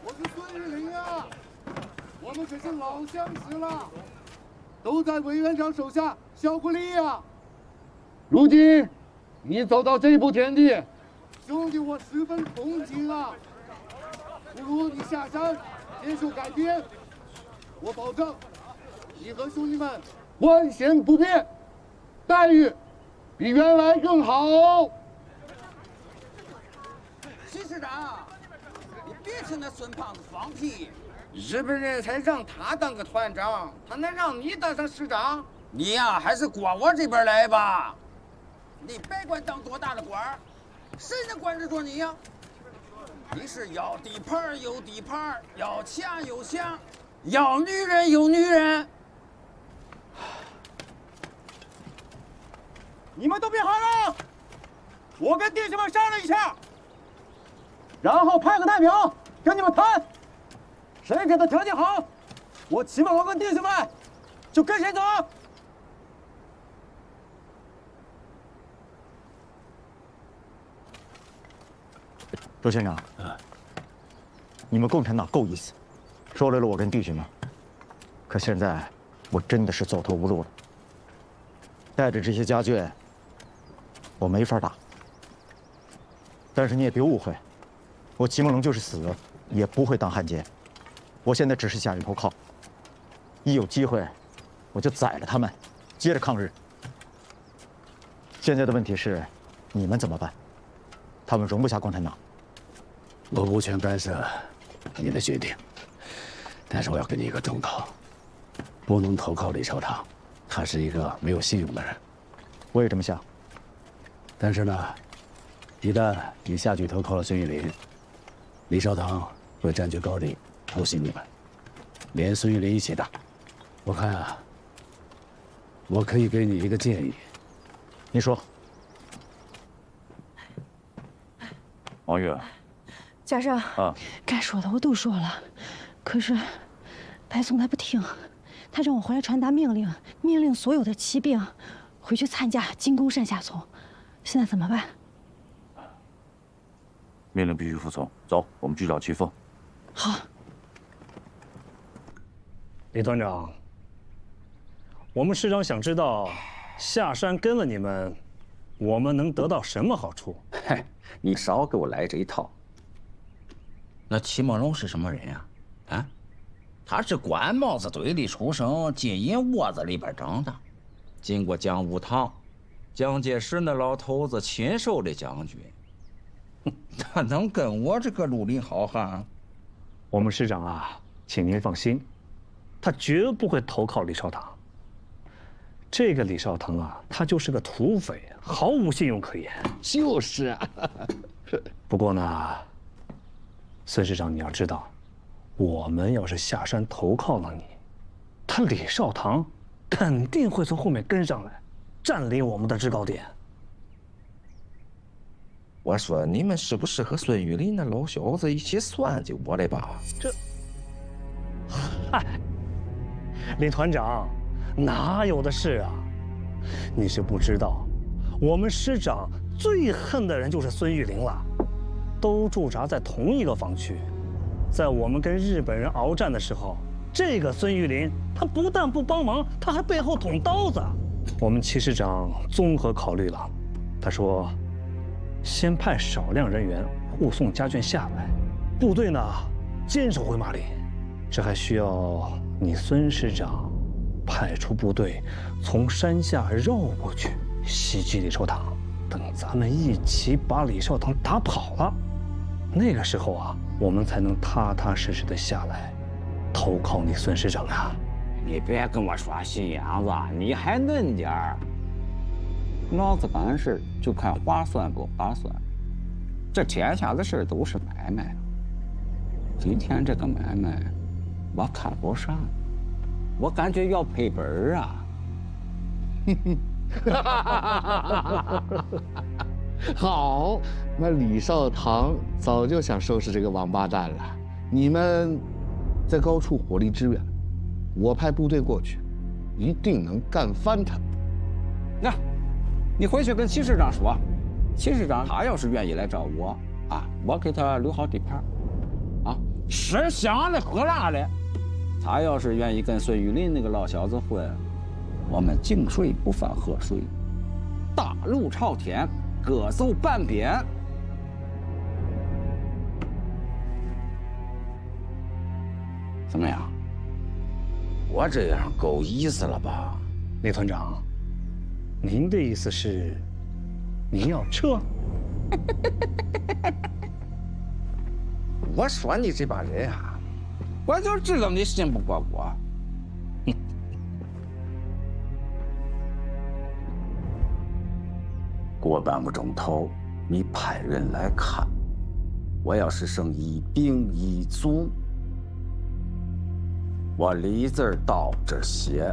我是孙玉林啊，我们可是老相识了，都在委员长手下效过力啊。如今你走到这步田地，兄弟我十分同情啊。不如你下山接受改编，我保证你和兄弟们官衔不变，待遇比原来更好。徐师长，你别听那孙胖子放屁！日本人才让他当个团长，他能让你当上师长？你呀，还是过我这边来吧。你别管当多大的官儿，谁能管得着你呀？你是要地盘有地盘，要钱有钱，要女人有女人。你们都别喊了，我跟弟兄们商量一下。然后派个代表跟你们谈，谁给的条件好，我骑马王跟弟兄们就跟谁走。周县长，你们共产党够意思，收留了我跟弟兄们，可现在我真的是走投无路了。带着这些家眷，我没法打。但是你也别误会。我齐梦龙就是死了，也不会当汉奸。我现在只是下一头靠，一有机会，我就宰了他们，接着抗日。现在的问题是，你们怎么办？他们容不下共产党。我无权干涉你的决定，但是我要给你一个忠告：不能投靠李少棠，他是一个没有信用的人。我也这么想。但是呢，一旦你下去投靠了孙玉林，李少棠会占据高地，偷袭你们，连孙玉林一起打。我看啊，我可以给你一个建议。你说。王玉。家长啊，该说的我都说了，可是白松他不听，他让我回来传达命令，命令所有的骑兵回去参加进攻山下村。现在怎么办？命令必须服从。走，我们去找齐凤。好。李团长，我们师长想知道，下山跟了你们，我们能得到什么好处？嗨，你少给我来这一套。那齐梦龙是什么人呀？啊，他是官帽子堆里出生，金银窝子里边长大，经过讲武堂，蒋介石那老头子亲授的将军，他能跟我这个绿林好汉？我们师长啊，请您放心，他绝不会投靠李少堂。这个李少堂啊，他就是个土匪，毫无信用可言。就是啊。不过呢，孙师长，你要知道，我们要是下山投靠了你，他李少堂肯定会从后面跟上来，占领我们的制高点。我说你们是不是和孙玉林那老小子一起算计我的吧？这，嗨，李团长，哪有的事啊？你是不知道，我们师长最恨的人就是孙玉林了，都驻扎在同一个防区。在我们跟日本人鏖战的时候，这个孙玉林他不但不帮忙，他还背后捅刀子。我们齐师长综合考虑了，他说，先派少量人员护送家眷下来，部队呢坚守回马里。这还需要你孙师长派出部队从山下绕过去袭击李少堂。等咱们一起把李少堂打跑了，那个时候啊，我们才能踏踏实实的下来投靠你孙师长啊。你别跟我耍心眼子，你还嫩点儿。老子办事就看划算不划算，这天下的事都是买卖。今天这个买卖，我看不上，我感觉要赔本啊。好，那李少堂早就想收拾这个王八蛋了。你们在高处火力支援，我派部队过去，一定能干翻他。那，你回去跟齐师长说，齐师长他要是愿意来找我啊，我给他留好地盘，啊，吃香的喝辣的。他要是愿意跟孙玉林那个老小子混，我们井水不犯河水，大路朝天，各走半边。怎么样？我这样够意思了吧？李团长，您的意思是，您要撤？我说你这帮人啊，我就知道你信不过我。过半个钟头，你派人来看，我要是剩一兵一卒，我李字儿到这儿写。